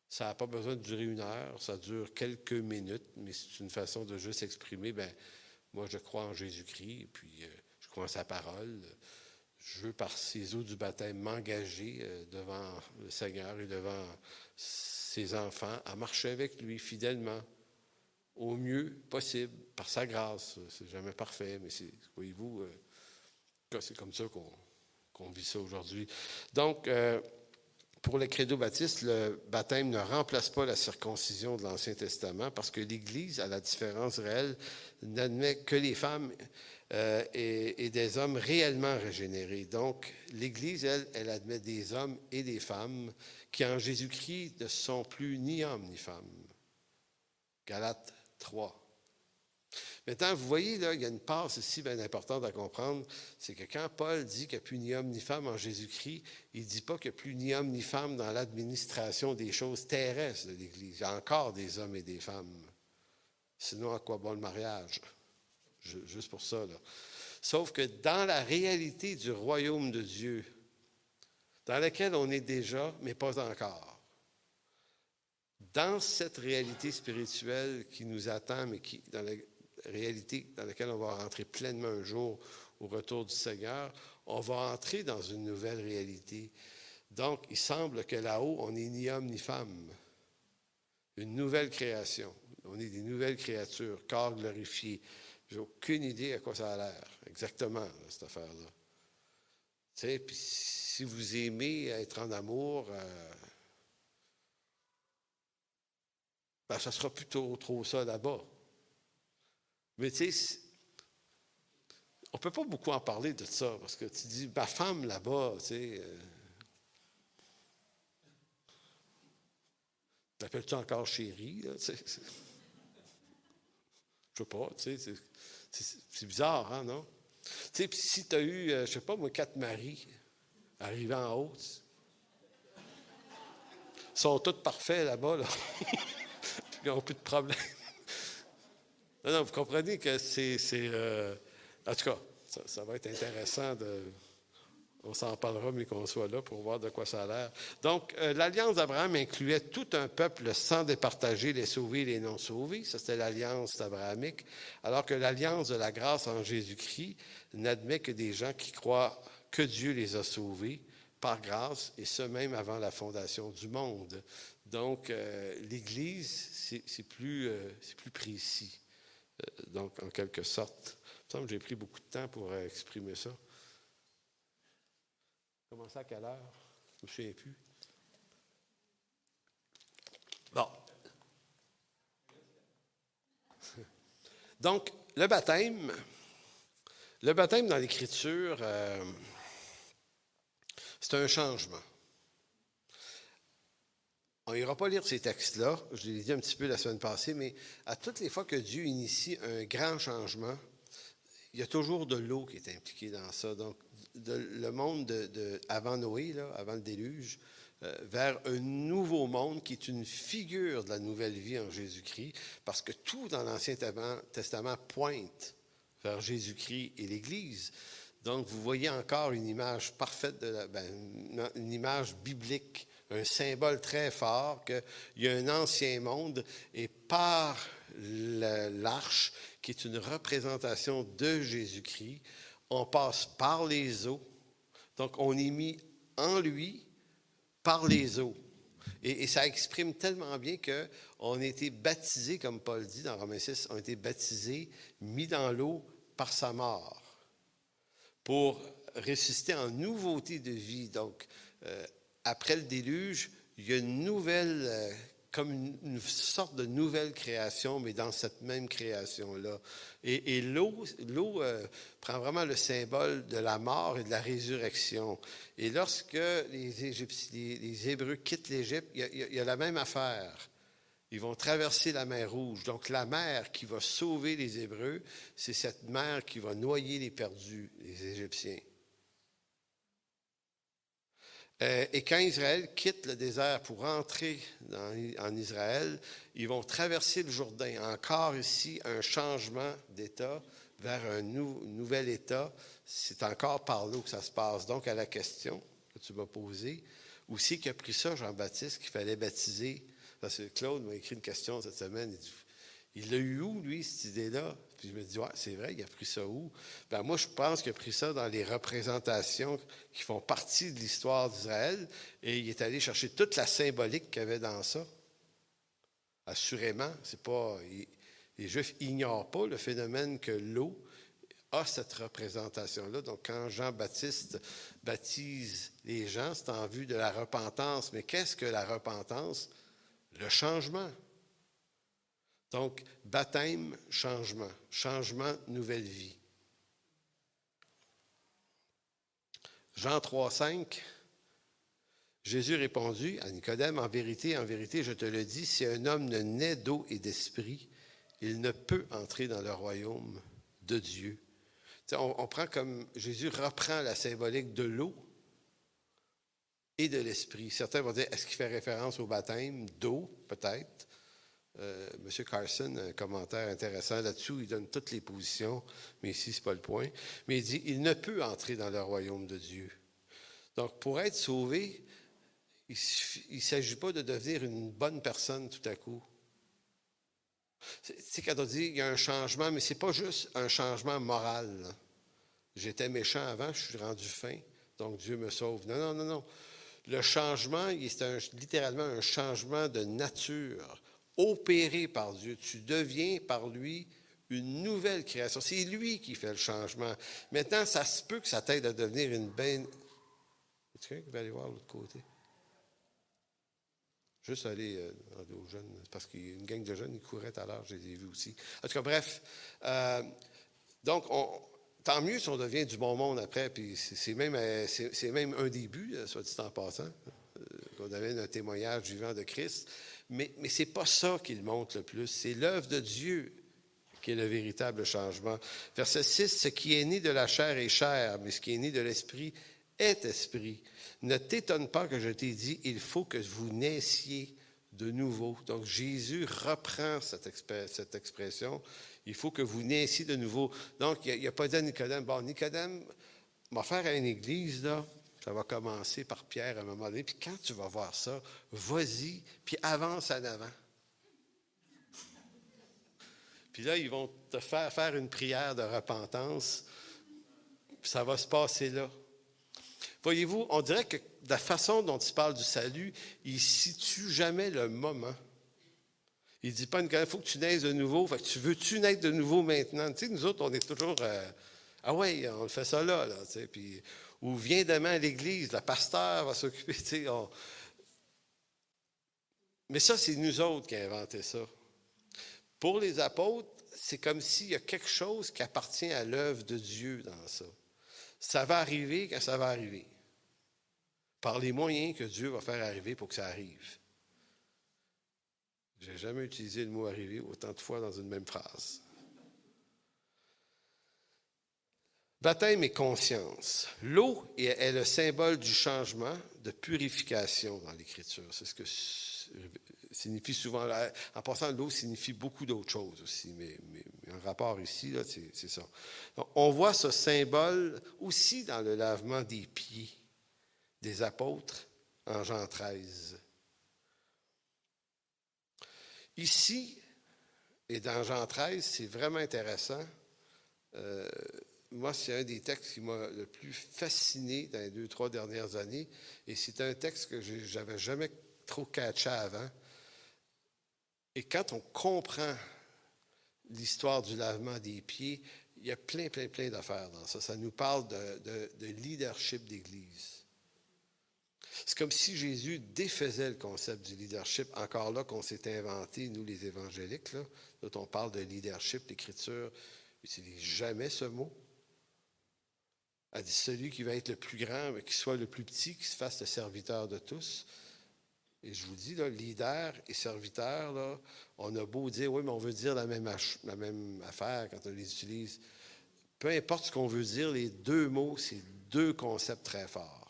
Ça n'a pas besoin de durer 1 heure, ça dure quelques minutes, mais c'est une façon de juste exprimer, bien, moi je crois en Jésus-Christ, et puis je crois en sa parole. Je veux, par ces eaux du baptême, m'engager devant le Seigneur et devant ses enfants à marcher avec lui fidèlement, au mieux possible, par sa grâce. C'est jamais parfait, mais voyez-vous, c'est comme ça qu'on vit ça aujourd'hui. Donc, pour les credo-baptistes, le baptême ne remplace pas la circoncision de l'Ancien Testament parce que l'Église, à la différence réelle, n'admet que les femmes et des hommes réellement régénérés. Donc, l'Église, elle admet des hommes et des femmes qui, en Jésus-Christ, ne sont plus ni hommes ni femmes. Galates 3. Maintenant, vous voyez, là, il y a une passe ici bien importante à comprendre, c'est que quand Paul dit qu'il n'y a plus ni homme ni femme en Jésus-Christ, il ne dit pas qu'il n'y a plus ni homme ni femme dans l'administration des choses terrestres de l'Église. Il y a encore des hommes et des femmes. Sinon, à quoi bon le mariage? Juste pour ça, là. Sauf que dans la réalité du royaume de Dieu, dans laquelle on est déjà, mais pas encore, dans cette réalité spirituelle qui nous attend, mais qui, dans la réalité dans laquelle on va rentrer pleinement un jour au retour du Seigneur, on va entrer dans une nouvelle réalité. Donc, il semble que là-haut, on n'est ni homme ni femme. Une nouvelle création. On est des nouvelles créatures, corps glorifiés. J'ai aucune idée à quoi ça a l'air, exactement, là, cette affaire-là. Tu sais, puis si vous aimez être en amour, ben, ça sera plutôt trop ça là-bas. Mais tu sais, on ne peut pas beaucoup en parler de ça, parce que tu dis, ma femme là-bas, tu sais, t'appelles-tu encore chérie, là, tu sais? Je sais pas, tu sais, c'est bizarre, hein, non? Tu sais, puis si tu as eu, je sais pas moi, 4 maris arrivant en haut, ils sont tous parfaits là-bas, là. Puis ils n'ont plus de problème. Non, vous comprenez que c'est en tout cas, ça va être intéressant on s'en parlera, mais qu'on soit là pour voir de quoi ça a l'air. Donc, l'alliance d'Abraham incluait tout un peuple sans départager les sauvés et les non-sauvés. Ça, c'était l'alliance abrahamique. Alors que l'alliance de la grâce en Jésus-Christ n'admet que des gens qui croient que Dieu les a sauvés, par grâce, et ce même avant la fondation du monde. Donc, l'Église, c'est plus précis. Donc, en quelque sorte, il me semble que j'ai pris beaucoup de temps pour exprimer ça. Commencer à quelle heure? Je ne me souviens plus. Bon. Donc, le baptême dans l'Écriture, c'est un changement. On n'ira pas lire ces textes-là, je l'ai dit un petit peu la semaine passée, mais à toutes les fois que Dieu initie un grand changement, il y a toujours de l'eau qui est impliquée dans ça. Donc, le monde avant Noé, là, avant le déluge, vers un nouveau monde qui est une figure de la nouvelle vie en Jésus-Christ, parce que tout dans l'Ancien Testament pointe vers Jésus-Christ et l'Église. Donc, vous voyez encore une image parfaite, une image biblique, un symbole très fort qu'il y a un ancien monde et par l'arche, qui est une représentation de Jésus-Christ, on passe par les eaux. Donc, on est mis en lui par les eaux. Et ça exprime tellement bien qu'on a été baptisés, comme Paul dit dans Romains 6, on a été baptisés, mis dans l'eau par sa mort, pour ressusciter en nouveauté de vie. Donc, après le déluge, il y a une nouvelle, comme une sorte de nouvelle création, mais dans cette même création-là. Et l'eau prend vraiment le symbole de la mort et de la résurrection. Et lorsque les Hébreux quittent l'Égypte, il y a la même affaire. Ils vont traverser la mer Rouge. Donc, la mer qui va sauver les Hébreux, c'est cette mer qui va noyer les perdus, les Égyptiens. Et quand Israël quitte le désert pour entrer en Israël, ils vont traverser le Jourdain. Encore ici, un changement d'état vers un nouvel état. C'est encore par l'eau que ça se passe. Donc, à la question que tu m'as posée, où c'est qu'il a pris ça, Jean-Baptiste, qu'il fallait baptiser? Parce que Claude m'a écrit une question cette semaine. Il dit, il l'a eu où, lui, cette idée-là? Puis je me dis, ouais, c'est vrai, il a pris ça où? Ben, moi, je pense qu'il a pris ça dans les représentations qui font partie de l'histoire d'Israël, et il est allé chercher toute la symbolique qu'il y avait dans ça. Assurément, c'est pas. Les Juifs n'ignorent pas le phénomène que l'eau a cette représentation-là. Donc, quand Jean-Baptiste baptise les gens, c'est en vue de la repentance. Mais qu'est-ce que la repentance? Le changement. Donc, baptême, changement. Changement, nouvelle vie. Jean 3, 5. Jésus répondit à Nicodème, en vérité, je te le dis, si un homme ne naît d'eau et d'esprit, il ne peut entrer dans le royaume de Dieu. On prend comme Jésus reprend la symbolique de l'eau et de l'esprit. Certains vont dire, est-ce qu'il fait référence au baptême d'eau? Peut-être. M. Carson a un commentaire intéressant là-dessus. Il donne toutes les positions, mais ici, ce n'est pas le point. Mais il dit, il ne peut entrer dans le royaume de Dieu. Donc, pour être sauvé, il ne s'agit pas de devenir une bonne personne tout à coup. C'est quand on dit qu'il y a un changement, mais ce n'est pas juste un changement moral. J'étais méchant avant, je suis rendu fin, donc Dieu me sauve. Non. Le changement, c'est littéralement un changement de nature, opéré par Dieu. Tu deviens par lui une nouvelle création. C'est lui qui fait le changement. Maintenant, ça se peut que ça t'aide à devenir une bonne... Est-ce quelqu'un qui va aller voir de l'autre côté? Juste aller aux jeunes, parce qu'il y a une gang de jeunes, ils couraient tout à l'heure, je les ai vus aussi. En tout cas, bref. Donc, tant mieux si on devient du bon monde après, puis c'est même un début, soit dit en passant, qu'on devienne un témoignage vivant de Christ. Mais ce n'est pas ça qui le montre le plus, c'est l'œuvre de Dieu qui est le véritable changement. Verset 6, « Ce qui est né de la chair est chair, mais ce qui est né de l'esprit est esprit. Ne t'étonne pas que je t'ai dit, il faut que vous naissiez de nouveau. » Donc, Jésus reprend cette expression. Il faut que vous naissiez de nouveau. Donc, il n'a pas dit à Nicodème, bon, Nicodème, m'a faire à une église, là, ça va commencer par Pierre à un moment donné, puis quand tu vas voir ça, vas-y, puis avance en avant. Puis là, ils vont te faire une prière de repentance, puis ça va se passer là. Il Voyez-vous, on dirait que la façon dont il parle du salut, il ne situe jamais le moment. Il ne dit pas, il faut que tu naisses de nouveau. Fait que tu veux-tu naître de nouveau maintenant? Tu sais, nous autres, on est toujours, ah ouais, on fait ça là, tu sais, puis, ou viens demain à l'église, le pasteur va s'occuper, tu sais. Mais ça, c'est nous autres qui avons inventé ça. Pour les apôtres, c'est comme s'il y a quelque chose qui appartient à l'œuvre de Dieu dans ça. Ça va arriver quand ça va arriver. Par les moyens que Dieu va faire arriver pour que ça arrive. Je n'ai jamais utilisé le mot arriver autant de fois dans une même phrase. Baptême et conscience. L'eau est le symbole du changement, de purification dans l'Écriture. C'est ce que signifie souvent. En passant, l'eau signifie beaucoup d'autres choses aussi, mais en rapport ici, là, c'est ça. Donc, on voit ce symbole aussi dans le lavement des pieds des apôtres en Jean 13. Ici, et dans Jean 13, c'est vraiment intéressant. Moi, c'est un des textes qui m'a le plus fasciné dans les 2-3 dernières années. Et c'est un texte que je n'avais jamais trop catché avant. Et quand on comprend l'histoire du lavement des pieds, il y a plein d'affaires dans ça. Ça nous parle de leadership d'Église. C'est comme si Jésus défaisait le concept du leadership, encore là qu'on s'est inventé, nous les évangéliques. Là, on parle de leadership, l'Écriture n'utilise jamais ce mot. Elle dit celui qui va être le plus grand, mais qui soit le plus petit, qui se fasse le serviteur de tous. Et je vous dis, là, leader et serviteur, là, on a beau dire, oui, mais on veut dire la même affaire quand on les utilise. Peu importe ce qu'on veut dire, les deux mots, c'est deux concepts très forts.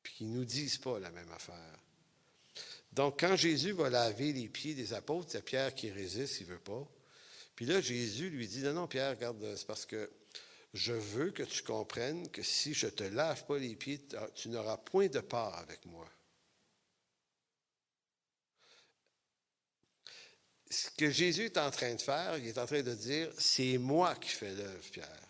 Puis qui ne nous disent pas la même affaire. Donc, quand Jésus va laver les pieds des apôtres, c'est Pierre qui résiste, il ne veut pas. Puis là, Jésus lui dit, non, Pierre, regarde, c'est parce que je veux que tu comprennes que si je ne te lave pas les pieds, tu n'auras point de part avec moi. Ce que Jésus est en train de faire, il est en train de dire, c'est moi qui fais l'œuvre, Pierre.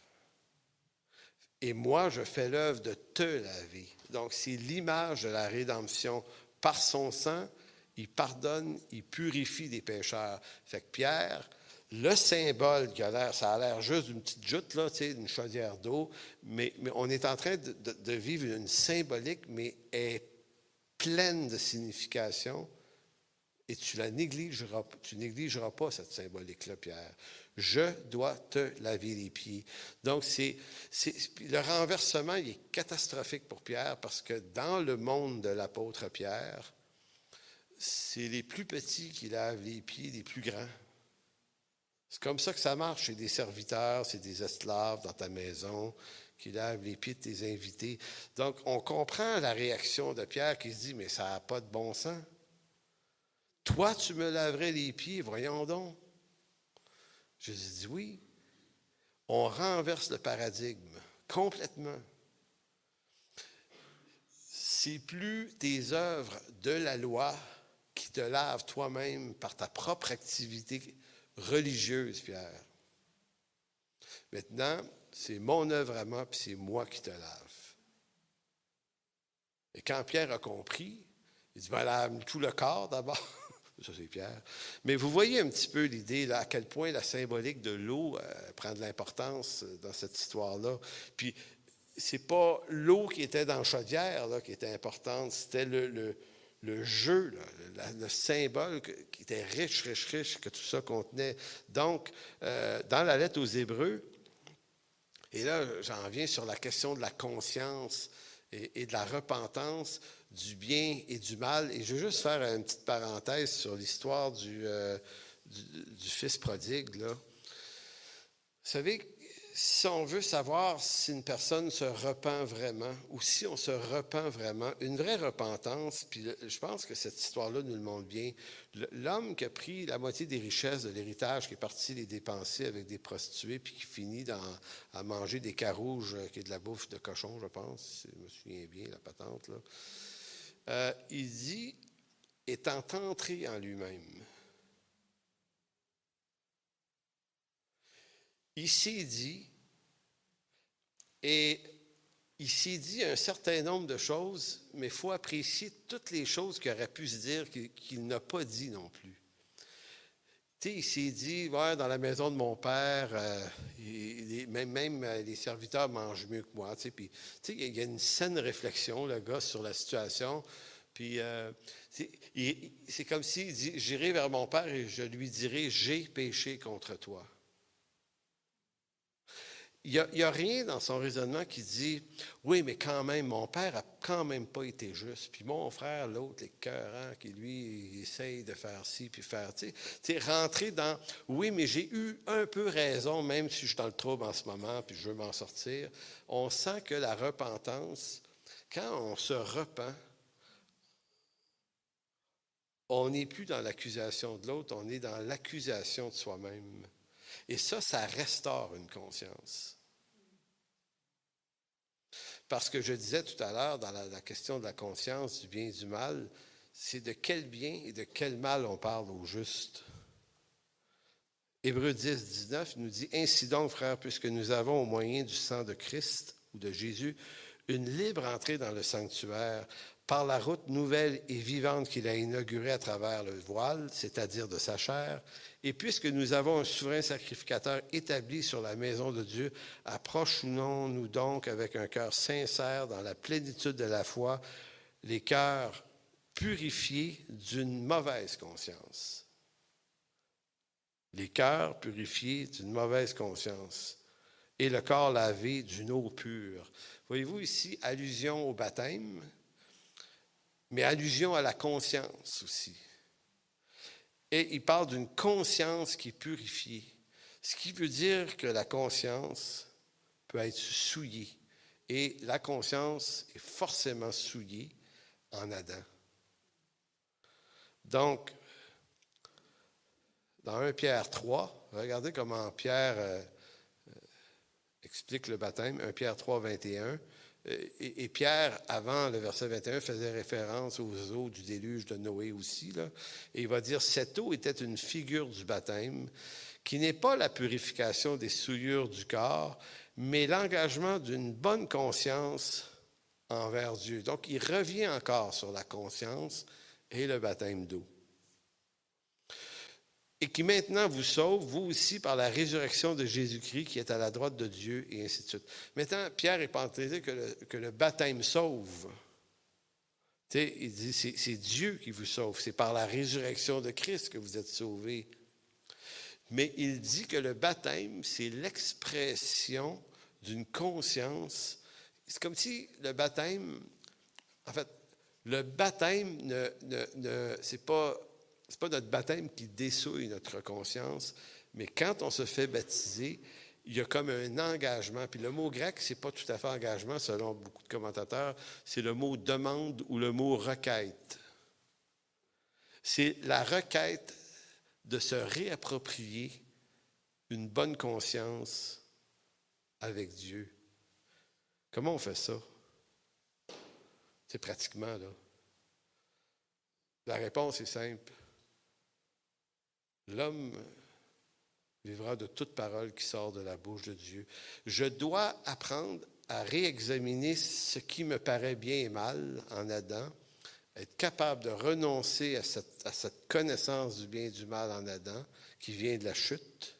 Et moi, je fais l'œuvre de te laver. Donc, c'est l'image de la rédemption. Par son sang, il pardonne, il purifie des pécheurs. Fait que Pierre, le symbole qui a l'air, ça a l'air juste d'une petite joute, là, tu sais, d'une chaudière d'eau, mais on est en train de vivre une symbolique, mais elle est pleine de signification. Et tu négligeras pas cette symbolique-là, Pierre. Je dois te laver les pieds. Donc, le renversement, il est catastrophique pour Pierre parce que dans le monde de l'apôtre Pierre, c'est les plus petits qui lavent les pieds des plus grands. C'est comme ça que ça marche. C'est des serviteurs, c'est des esclaves dans ta maison qui lavent les pieds de tes invités. Donc, on comprend la réaction de Pierre qui se dit, mais ça n'a pas de bon sens. Toi, tu me laverais les pieds, voyons donc. Jésus dit oui. On renverse le paradigme complètement. C'est plus tes œuvres de la loi qui te lavent toi-même par ta propre activité religieuse, Pierre. Maintenant, c'est mon œuvre à moi, puis c'est moi qui te lave. Et quand Pierre a compris, il dit, ben, lave tout le corps d'abord. Ça, c'est Pierre. Mais vous voyez un petit peu l'idée, là, à quel point la symbolique de l'eau prend de l'importance dans cette histoire-là. Puis, c'est pas l'eau qui était dans la chaudière là, qui était importante, c'était le jeu, là, le symbole qui était riche, que tout ça contenait. Donc, dans la lettre aux Hébreux, et là, j'en viens sur la question de la conscience et de la repentance, du bien et du mal. Et je veux juste faire une petite parenthèse sur l'histoire du fils prodigue, là. Vous savez, si on veut savoir si une personne se repent vraiment ou si on se repent vraiment, une vraie repentance, puis je pense que cette histoire-là nous le montre bien. L'homme qui a pris la moitié des richesses de l'héritage, qui est parti les dépenser avec des prostituées, puis qui finit à manger des carouges, qui est de la bouffe de cochon, je pense, si je me souviens bien, la patente, là. Il dit, étant entré en lui-même, il s'est dit, et il s'est dit un certain nombre de choses, mais il faut apprécier toutes les choses qu'il aurait pu se dire qu'il n'a pas dit non plus. Tu sais, il s'est dit, ouais, dans la maison de mon père, même les serviteurs mangent mieux que moi. Tu sais, puis, tu sais, il y a une saine réflexion, le gars, sur la situation. Puis, c'est comme s'il dit, j'irai vers mon père et je lui dirai, j'ai péché contre toi. Il n'y a rien dans son raisonnement qui dit, oui, mais quand même, mon père n'a quand même pas été juste. Puis mon frère, l'autre, l'écœurant, qui lui, essaye de faire ci, puis faire, tu sais, rentrer dans, oui, mais j'ai eu un peu raison, même si je suis dans le trouble en ce moment, puis je veux m'en sortir. On sent que la repentance, quand on se repent, on n'est plus dans l'accusation de l'autre, on est dans l'accusation de soi-même. Et ça restaure une conscience. Parce que je disais tout à l'heure, dans la question de la conscience, du bien et du mal, c'est de quel bien et de quel mal on parle au juste. Hébreux 10, 19 nous dit « Ainsi donc, frères, puisque nous avons au moyen du sang de Christ ou de Jésus une libre entrée dans le sanctuaire, par la route nouvelle et vivante qu'il a inaugurée à travers le voile, c'est-à-dire de sa chair, et puisque nous avons un souverain sacrificateur établi sur la maison de Dieu, approchons-nous donc avec un cœur sincère dans la plénitude de la foi, les cœurs purifiés d'une mauvaise conscience. Les cœurs purifiés d'une mauvaise conscience et le corps lavé d'une eau pure. Voyez-vous ici, allusion au baptême, mais allusion à la conscience aussi. Et il parle d'une conscience qui est purifiée, ce qui veut dire que la conscience peut être souillée. Et la conscience est forcément souillée en Adam. Donc, dans 1 Pierre 3, regardez comment Pierre explique le baptême, 1 Pierre 3, 21. Et Pierre, avant le verset 21, faisait référence aux eaux du déluge de Noé aussi. Là. Et il va dire, cette eau était une figure du baptême, qui n'est pas la purification des souillures du corps, mais l'engagement d'une bonne conscience envers Dieu. Donc, il revient encore sur la conscience et le baptême d'eau. Et qui maintenant vous sauve, vous aussi, par la résurrection de Jésus-Christ, qui est à la droite de Dieu, et ainsi de suite. Maintenant, Pierre n'est pas en train de dire que le baptême sauve. Tu sais, il dit, c'est Dieu qui vous sauve. C'est par la résurrection de Christ que vous êtes sauvés. Mais il dit que le baptême, c'est l'expression d'une conscience. C'est comme si le baptême, en fait, le baptême, c'est pas notre baptême qui dessouille notre conscience, mais quand on se fait baptiser, il y a comme un engagement. Puis le mot grec, c'est pas tout à fait engagement, selon beaucoup de commentateurs, c'est le mot demande ou le mot requête. C'est la requête de se réapproprier une bonne conscience avec Dieu. Comment on fait ça? C'est pratiquement, là. La réponse est simple. L'homme vivra de toute parole qui sort de la bouche de Dieu. Je dois apprendre à réexaminer ce qui me paraît bien et mal en Adam, être capable de renoncer à cette connaissance du bien et du mal en Adam qui vient de la chute,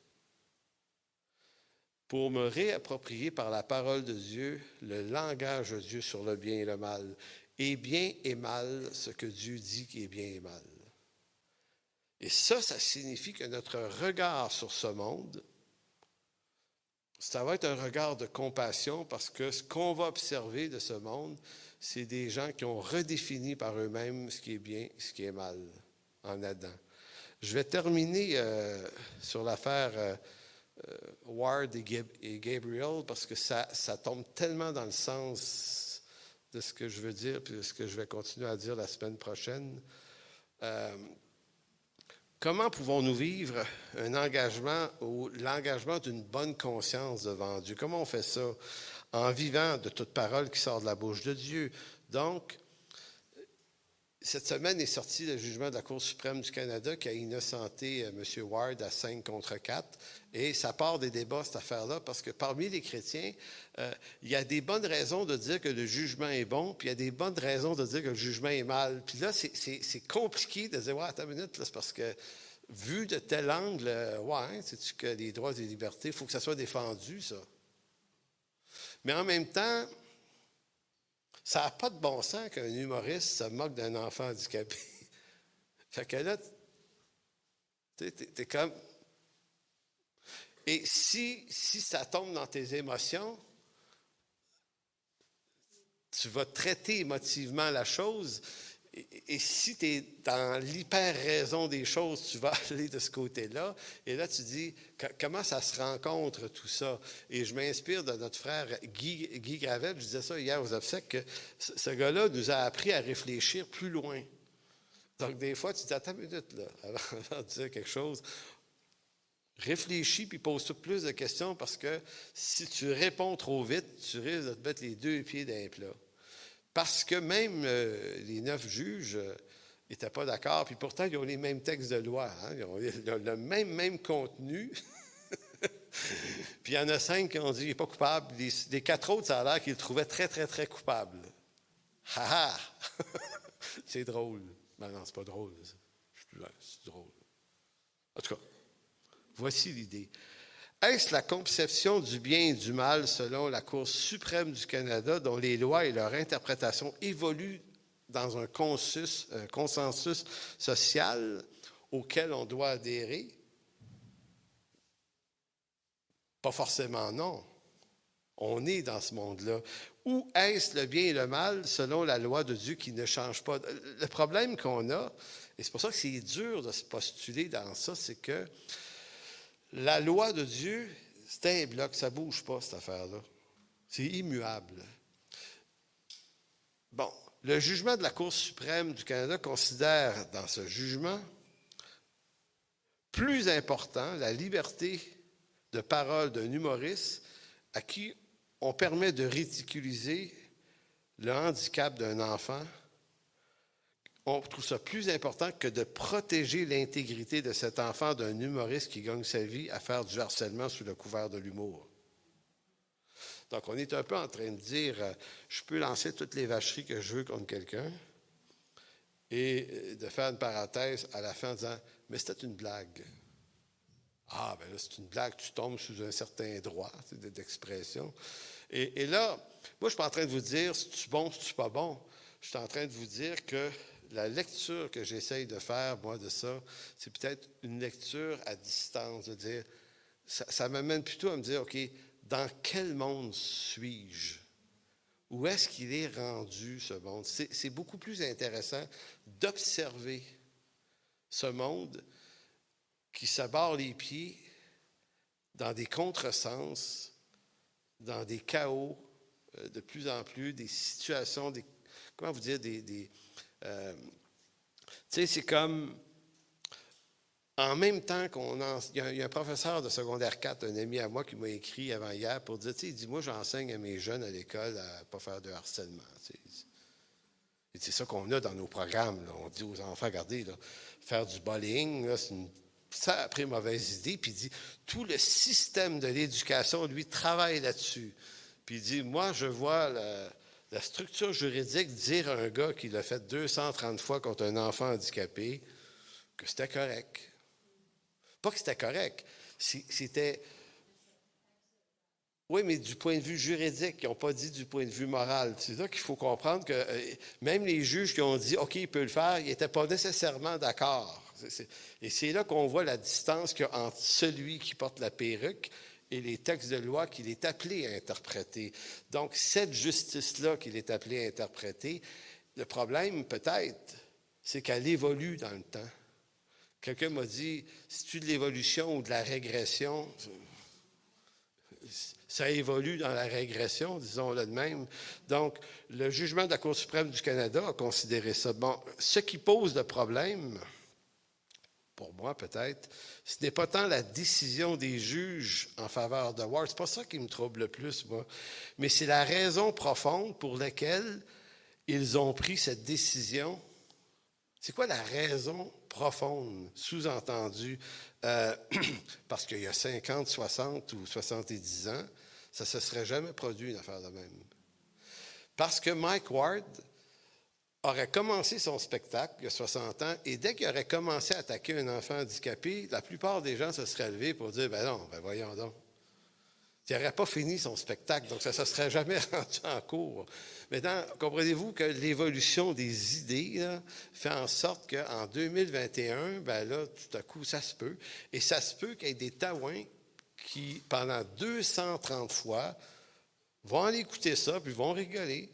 pour me réapproprier par la parole de Dieu le langage de Dieu sur le bien et le mal. Et bien et mal, ce que Dieu dit qui est bien et mal. Et ça signifie que notre regard sur ce monde, ça va être un regard de compassion parce que ce qu'on va observer de ce monde, c'est des gens qui ont redéfini par eux-mêmes ce qui est bien et ce qui est mal en Adam. Je vais terminer sur l'affaire Ward et Gabriel parce que ça tombe tellement dans le sens de ce que je veux dire puis de ce que je vais continuer à dire la semaine prochaine. Comment pouvons-nous vivre un engagement ou l'engagement d'une bonne conscience devant Dieu? Comment on fait ça? En vivant de toute parole qui sort de la bouche de Dieu. Donc, Cette semaine est sorti le jugement de la Cour suprême du Canada qui a innocenté M. Ward à 5 contre 4. Et ça part des débats, cette affaire-là, parce que parmi les chrétiens, il y a des bonnes raisons de dire que le jugement est bon, puis il y a des bonnes raisons de dire que le jugement est mal. Puis là, c'est compliqué de dire, ouais, attends une minute, là, c'est parce que vu de tel angle, sais-tu que les droits et les libertés, il faut que ça soit défendu, ça. Mais en même temps, ça n'a pas de bon sens qu'un humoriste se moque d'un enfant handicapé. Fait que là, t'es comme... Et si ça tombe dans tes émotions, tu vas traiter émotivement la chose. Et si tu es dans l'hyper-raison des choses, tu vas aller de ce côté-là. Et là, tu dis, comment ça se rencontre tout ça? Et je m'inspire de notre frère Guy Gravel. Je disais ça hier aux obsèques, que ce gars-là nous a appris à réfléchir plus loin. Donc, des fois, tu te dis, attends une minute, là, avant de dire quelque chose. Réfléchis puis pose-toi plus de questions parce que si tu réponds trop vite, tu risques de te mettre les 2 pieds dans les plats. Parce que même les 9 juges n'étaient pas d'accord, puis pourtant, ils ont les mêmes textes de loi. Hein? Ils ont le même contenu. Puis il y en a 5 qui ont dit qu'il n'est pas coupable. Les 4 autres, ça a l'air qu'ils le trouvaient très, très, très coupable. Ha ha! C'est drôle. Ben non, c'est pas drôle. C'est drôle. En tout cas, voici l'idée. Est-ce la conception du bien et du mal selon la Cour suprême du Canada dont les lois et leur interprétation évoluent dans un consensus social auquel on doit adhérer? Pas forcément non. On est dans ce monde-là. Ou est-ce le bien et le mal selon la loi de Dieu qui ne change pas? Le problème qu'on a, et c'est pour ça que c'est dur de se postuler dans ça, c'est que la loi de Dieu, c'est un bloc, ça ne bouge pas, cette affaire-là. C'est immuable. Bon, le jugement de la Cour suprême du Canada considère dans ce jugement plus important la liberté de parole d'un humoriste à qui on permet de ridiculiser le handicap d'un enfant. On trouve ça plus important que de protéger l'intégrité de cet enfant d'un humoriste qui gagne sa vie à faire du harcèlement sous le couvert de l'humour. Donc, on est un peu en train de dire, je peux lancer toutes les vacheries que je veux contre quelqu'un et de faire une parenthèse à la fin en disant, mais c'était une blague. Ah, bien là, c'est une blague, tu tombes sous un certain droit d'expression. Et là, moi, je ne suis pas en train de vous dire si tu es bon, si tu n'es pas bon. Je suis en train de vous dire que la lecture que j'essaye de faire, moi, de ça, c'est peut-être une lecture à distance, de dire, ça m'amène plutôt à me dire, OK, dans quel monde suis-je? Où est-ce qu'il est rendu, ce monde? C'est beaucoup plus intéressant d'observer ce monde qui s'abarre les pieds dans des contresens, dans des chaos de plus en plus, des situations, comment vous dire, tu sais, c'est comme, en même temps il y a un professeur de secondaire 4, un ami à moi, qui m'a écrit avant hier pour dire, tu sais, il dit, moi, j'enseigne à mes jeunes à l'école à ne pas faire de harcèlement. Et c'est ça qu'on a dans nos programmes. Là. On dit aux enfants, regardez, là, faire du bullying, là, c'est une sacrée mauvaise idée. Puis il dit, tout le système de l'éducation, lui, travaille là-dessus. Puis il dit, moi, je vois la structure juridique dire à un gars qui l'a fait 230 fois contre un enfant handicapé que c'était correct. Pas que c'était correct, c'était... Oui, mais du point de vue juridique, ils n'ont pas dit du point de vue moral. C'est ça qu'il faut comprendre que même les juges qui ont dit « OK, il peut le faire », ils n'étaient pas nécessairement d'accord. Et c'est là qu'on voit la distance qu'il y a entre celui qui porte la perruque et les textes de loi qu'il est appelé à interpréter. Donc, cette justice-là qu'il est appelé à interpréter, le problème, peut-être, c'est qu'elle évolue dans le temps. Quelqu'un m'a dit, c'est-tu de l'évolution ou de la régression? Ça évolue dans la régression, disons-le de même. Donc, le jugement de la Cour suprême du Canada a considéré ça. Bon, ce qui pose le problème, pour moi peut-être, ce n'est pas tant la décision des juges en faveur de Ward, c'est pas ça qui me trouble le plus, moi, mais c'est la raison profonde pour laquelle ils ont pris cette décision C'est quoi la raison profonde, sous-entendue? Parce qu'il y a 50, 60 ou 70 ans, ça ne se serait jamais produit une affaire de même. Parce que Mike Ward aurait commencé son spectacle il y a 60 ans, et dès qu'il aurait commencé à attaquer un enfant handicapé, la plupart des gens se seraient levés pour dire « Ben non, ben voyons donc. » Il n'aurait pas fini son spectacle, donc ça ne se serait jamais rendu en cours. Maintenant, comprenez-vous que l'évolution des idées là, fait en sorte qu'en 2021, ben là, tout à coup, ça se peut. Et ça se peut qu'il y ait des taouins qui, pendant 230 fois, vont aller écouter ça, puis vont rigoler.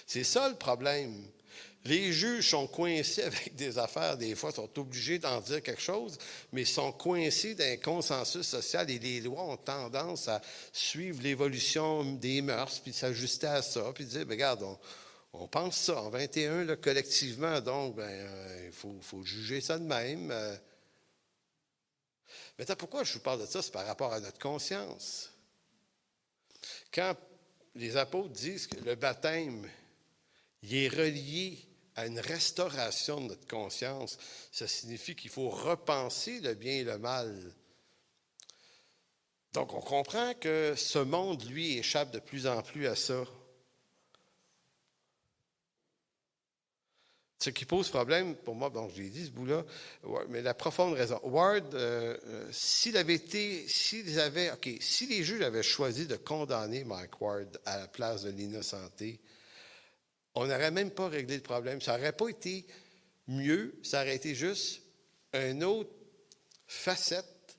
C'est ça le problème. Les juges sont coincés avec des affaires, des fois, sont obligés d'en dire quelque chose, mais sont coincés d'un consensus social et les lois ont tendance à suivre l'évolution des mœurs, puis s'ajuster à ça, puis dire, bien, regarde, on pense ça en 21, là, collectivement, donc, il faut juger ça de même. Maintenant, pourquoi je vous parle de ça? C'est par rapport à notre conscience. Quand les apôtres disent que le baptême, il est relié à une restauration de notre conscience, ça signifie qu'il faut repenser le bien et le mal. Donc, on comprend que ce monde, lui, échappe de plus en plus à ça. Ce qui pose problème, pour moi, donc je l'ai dit, ce bout-là, mais la profonde raison. Ward, si les juges avaient choisi de condamner Mike Ward à la place de l'innocenté, on n'aurait même pas réglé le problème. Ça n'aurait pas été mieux, ça aurait été juste une autre facette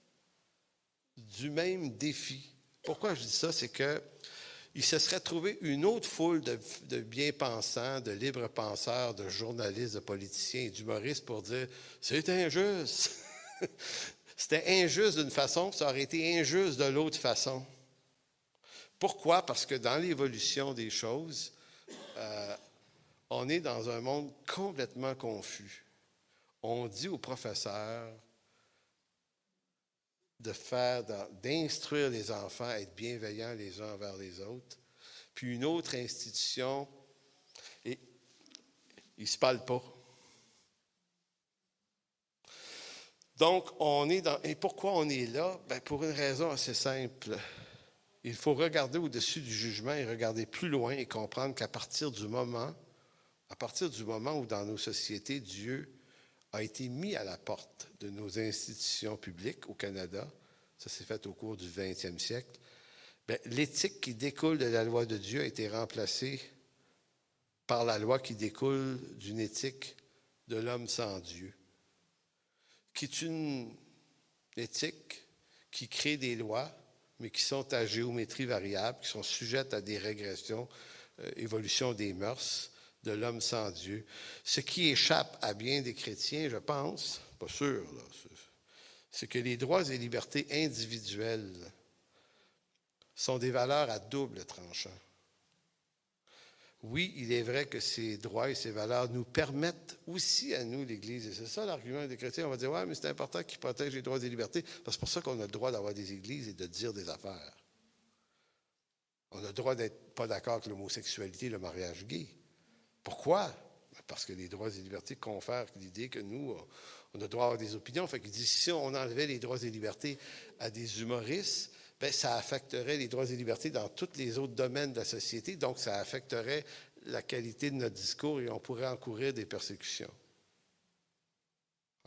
du même défi. Pourquoi je dis ça? C'est qu'il se serait trouvé une autre foule de bien-pensants, de libres penseurs, de journalistes, de politiciens et d'humoristes pour dire « c'est injuste ». C'était injuste d'une façon, ça aurait été injuste de l'autre façon. Pourquoi? Parce que dans l'évolution des choses, on est dans un monde complètement confus. On dit aux professeurs d'instruire les enfants à être bienveillants les uns envers les autres. Puis une autre institution, et ils ne se parlent pas. Donc, et pourquoi on est là? Bien, pour une raison assez simple. Il faut regarder au-dessus du jugement et regarder plus loin et comprendre qu'à partir du moment où dans nos sociétés, Dieu a été mis à la porte de nos institutions publiques au Canada, ça s'est fait au cours du 20e siècle, bien, l'éthique qui découle de la loi de Dieu a été remplacée par la loi qui découle d'une éthique de l'homme sans Dieu, qui est une éthique qui crée des lois, mais qui sont à géométrie variable, qui sont sujettes à des régressions, évolution des mœurs, de l'homme sans Dieu. Ce qui échappe à bien des chrétiens, je pense, pas sûr, là, c'est que les droits et libertés individuelles sont des valeurs à double tranchant. Oui, il est vrai que ces droits et ces valeurs nous permettent aussi à nous, l'Église, et c'est ça l'argument des chrétiens, on va dire, ouais, mais c'est important qu'ils protègent les droits et libertés, parce que c'est pour ça qu'on a le droit d'avoir des églises et de dire des affaires. On a le droit d'être pas d'accord avec l'homosexualité, le mariage gay. Pourquoi? Parce que les droits et libertés confèrent l'idée que nous, on a le droit d'avoir des opinions. Fait qu'il dit, si on enlevait les droits et libertés à des humoristes, bien, ça affecterait les droits et libertés dans tous les autres domaines de la société. Donc, ça affecterait la qualité de notre discours et on pourrait encourir des persécutions.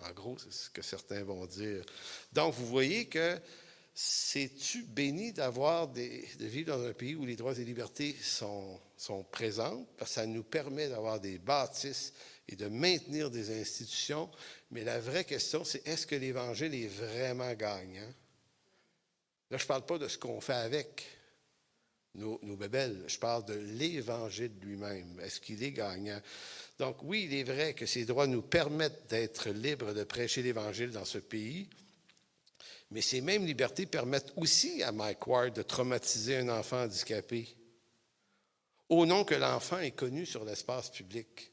En gros, c'est ce que certains vont dire. Donc, vous voyez que c'est-tu béni de vivre dans un pays où les droits et libertés sont présentes, parce que ça nous permet d'avoir des bâtisses et de maintenir des institutions. Mais la vraie question, c'est est-ce que l'Évangile est vraiment gagnant? Là, je ne parle pas de ce qu'on fait avec nos bébelles. Je parle de l'Évangile lui-même. Est-ce qu'il est gagnant? Donc oui, il est vrai que ces droits nous permettent d'être libres de prêcher l'Évangile dans ce pays, mais ces mêmes libertés permettent aussi à Mike Ward de traumatiser un enfant handicapé au nom que l'enfant est connu sur l'espace public.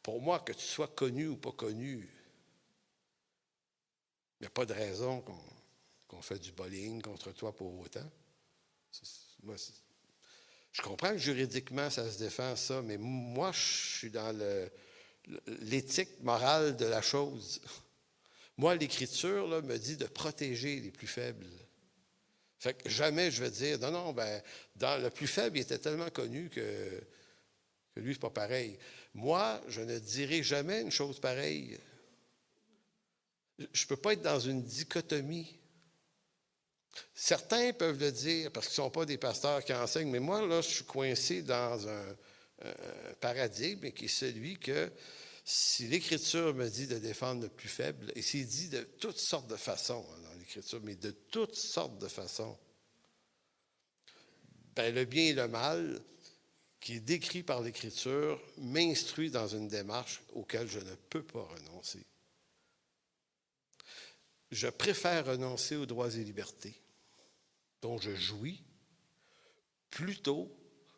Pour moi, que tu sois connu ou pas connu, il n'y a pas de raison qu'on fait du bullying contre toi pour autant. Je comprends que juridiquement, ça se défend, ça, mais moi, je suis dans l'éthique morale de la chose. Moi, l'Écriture là, me dit de protéger les plus faibles. Fait que jamais je vais dire, non, dans le plus faible, il était tellement connu que lui, c'est pas pareil. Moi, je ne dirai jamais une chose pareille. Je ne peux pas être dans une dichotomie. Certains peuvent le dire parce qu'ils ne sont pas des pasteurs qui enseignent, mais moi, là, je suis coincé dans un paradigme qui est celui que si l'Écriture me dit de défendre le plus faible, et c'est dit de toutes sortes de façons dans l'Écriture, mais de toutes sortes de façons, le bien et le mal, qui est décrit par l'Écriture, m'instruit dans une démarche auquel je ne peux pas renoncer. Je préfère renoncer aux droits et libertés dont je jouis, plutôt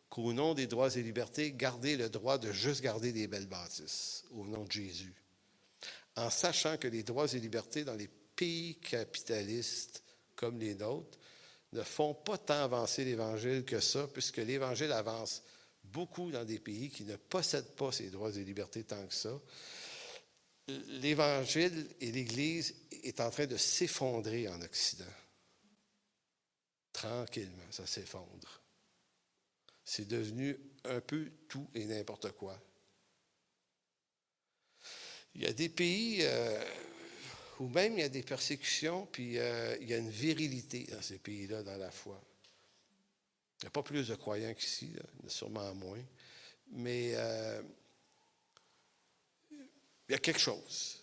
qu'au nom des droits et libertés, garder le droit de juste garder des belles bâtisses, au nom de Jésus. En sachant que les droits et libertés dans les pays capitalistes comme les nôtres ne font pas tant avancer l'Évangile que ça, puisque l'Évangile avance beaucoup dans des pays qui ne possèdent pas ces droits et libertés tant que ça. L'Évangile et l'Église est en train de s'effondrer en Occident. Tranquillement, ça s'effondre. C'est devenu un peu tout et n'importe quoi. Il y a des pays où même il y a des persécutions, puis il y a une virilité dans ces pays-là, dans la foi. Il n'y a pas plus de croyants qu'ici, là, il y en a sûrement moins. Mais il y a quelque chose.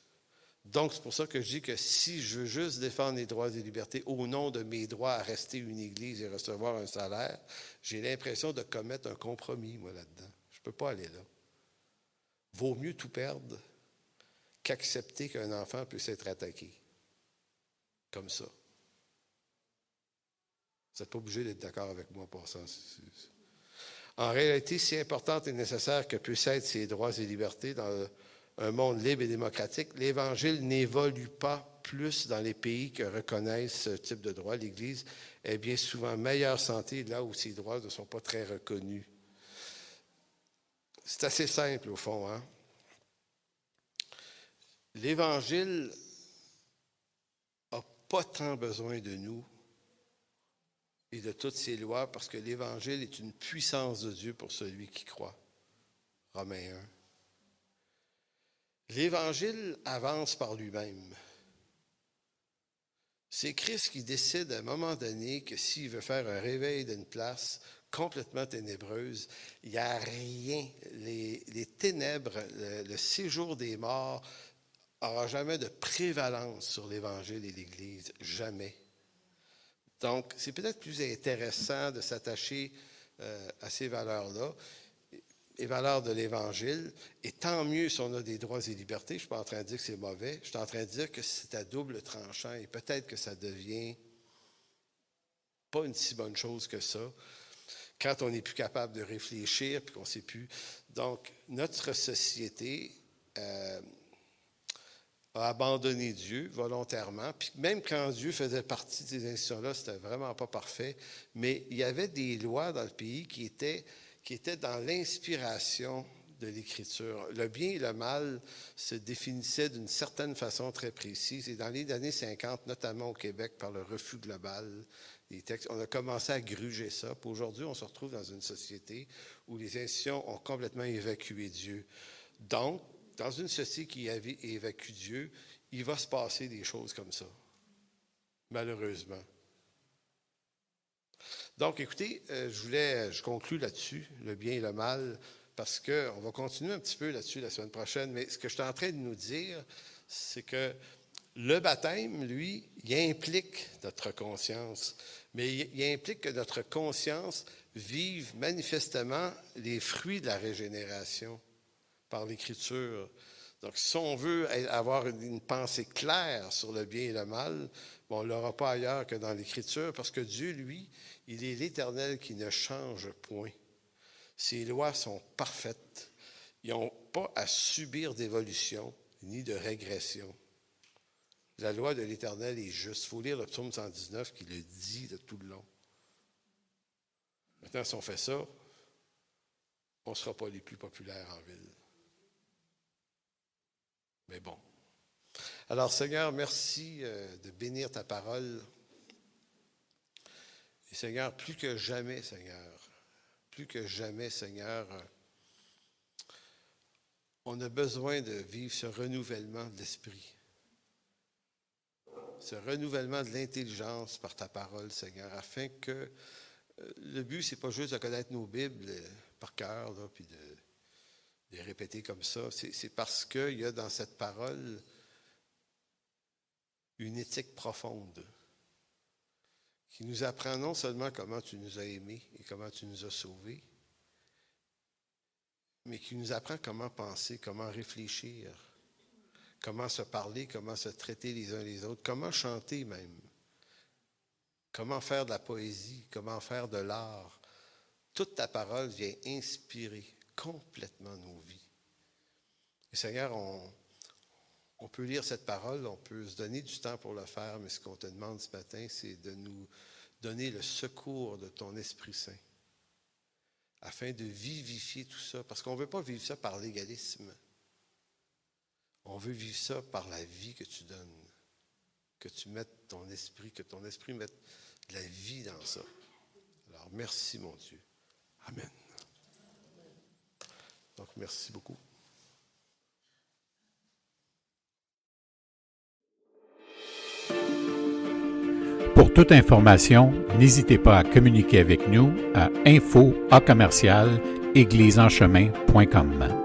Donc, c'est pour ça que je dis que si je veux juste défendre les droits et libertés au nom de mes droits à rester une église et recevoir un salaire, j'ai l'impression de commettre un compromis, moi, là-dedans. Je ne peux pas aller là. Vaut mieux tout perdre qu'accepter qu'un enfant puisse être attaqué. Comme ça. Vous n'êtes pas obligé d'être d'accord avec moi pour ça. En réalité, si importante et nécessaire que puissent être ces droits et libertés dans un monde libre et démocratique, l'Évangile n'évolue pas plus dans les pays qui reconnaissent ce type de droit. L'Église est bien souvent en meilleure santé là où ces droits ne sont pas très reconnus. C'est assez simple au fond, hein? L'Évangile n'a pas tant besoin de nous et de toutes ces lois parce que l'Évangile est une puissance de Dieu pour celui qui croit. Romains 1. L'Évangile avance par lui-même. C'est Christ qui décide à un moment donné que s'il veut faire un réveil d'une place complètement ténébreuse, il n'y a rien. Les ténèbres, le séjour des morts n'aura jamais de prévalence sur l'Évangile et l'Église. Jamais. Donc, c'est peut-être plus intéressant de s'attacher à ces valeurs-là, les valeurs de l'Évangile, et tant mieux si on a des droits et libertés. Je ne suis pas en train de dire que c'est mauvais, je suis en train de dire que c'est à double tranchant, et peut-être que ça devient pas une si bonne chose que ça, quand on n'est plus capable de réfléchir, puis qu'on ne sait plus. Donc, notre société a abandonné Dieu volontairement, puis même quand Dieu faisait partie de ces institutions-là, c'était vraiment pas parfait, mais il y avait des lois dans le pays qui étaient dans l'inspiration de l'Écriture. Le bien et le mal se définissaient d'une certaine façon très précise. Et dans les années 50, notamment au Québec, par le refus global, les textes, on a commencé à gruger ça. Puis aujourd'hui, on se retrouve dans une société où les institutions ont complètement évacué Dieu. Donc, dans une société qui avait évacué Dieu, il va se passer des choses comme ça, malheureusement. Donc, écoutez, je conclue là-dessus, le bien et le mal, parce qu'on va continuer un petit peu là-dessus la semaine prochaine, mais ce que je suis en train de nous dire, c'est que le baptême, lui, il implique notre conscience, mais il implique que notre conscience vive manifestement les fruits de la régénération par l'Écriture. Donc, si on veut avoir une pensée claire sur le bien et le mal, on ne l'aura pas ailleurs que dans l'Écriture, parce que Dieu, lui, il est l'Éternel qui ne change point. Ses lois sont parfaites. Ils n'ont pas à subir d'évolution ni de régression. La loi de l'Éternel est juste. Il faut lire le psaume 119 qui le dit de tout le long. Maintenant, si on fait ça, on ne sera pas les plus populaires en ville. Mais bon. Alors, Seigneur, merci de bénir ta parole. Et Seigneur, plus que jamais, Seigneur, on a besoin de vivre ce renouvellement de l'esprit. Ce renouvellement de l'intelligence par ta parole, Seigneur, afin que le but, c'est pas juste de connaître nos Bibles par cœur, là, puis de les répéter comme ça. C'est parce qu'il y a dans cette parole une éthique profonde qui nous apprend non seulement comment tu nous as aimés et comment tu nous as sauvés, mais qui nous apprend comment penser, comment réfléchir, comment se parler, comment se traiter les uns les autres, comment chanter même, comment faire de la poésie, comment faire de l'art. Toute ta parole vient inspirer complètement nos vies. Et Seigneur, on peut lire cette parole, on peut se donner du temps pour le faire, mais ce qu'on te demande ce matin, c'est de nous donner le secours de ton Esprit Saint, afin de vivifier tout ça, parce qu'on ne veut pas vivre ça par légalisme. On veut vivre ça par la vie que tu donnes, que tu mettes ton esprit, que ton esprit mette de la vie dans ça. Alors, merci, mon Dieu. Amen. Donc, merci beaucoup. Pour toute information, n'hésitez pas à communiquer avec nous à info@églisesenchemin.com.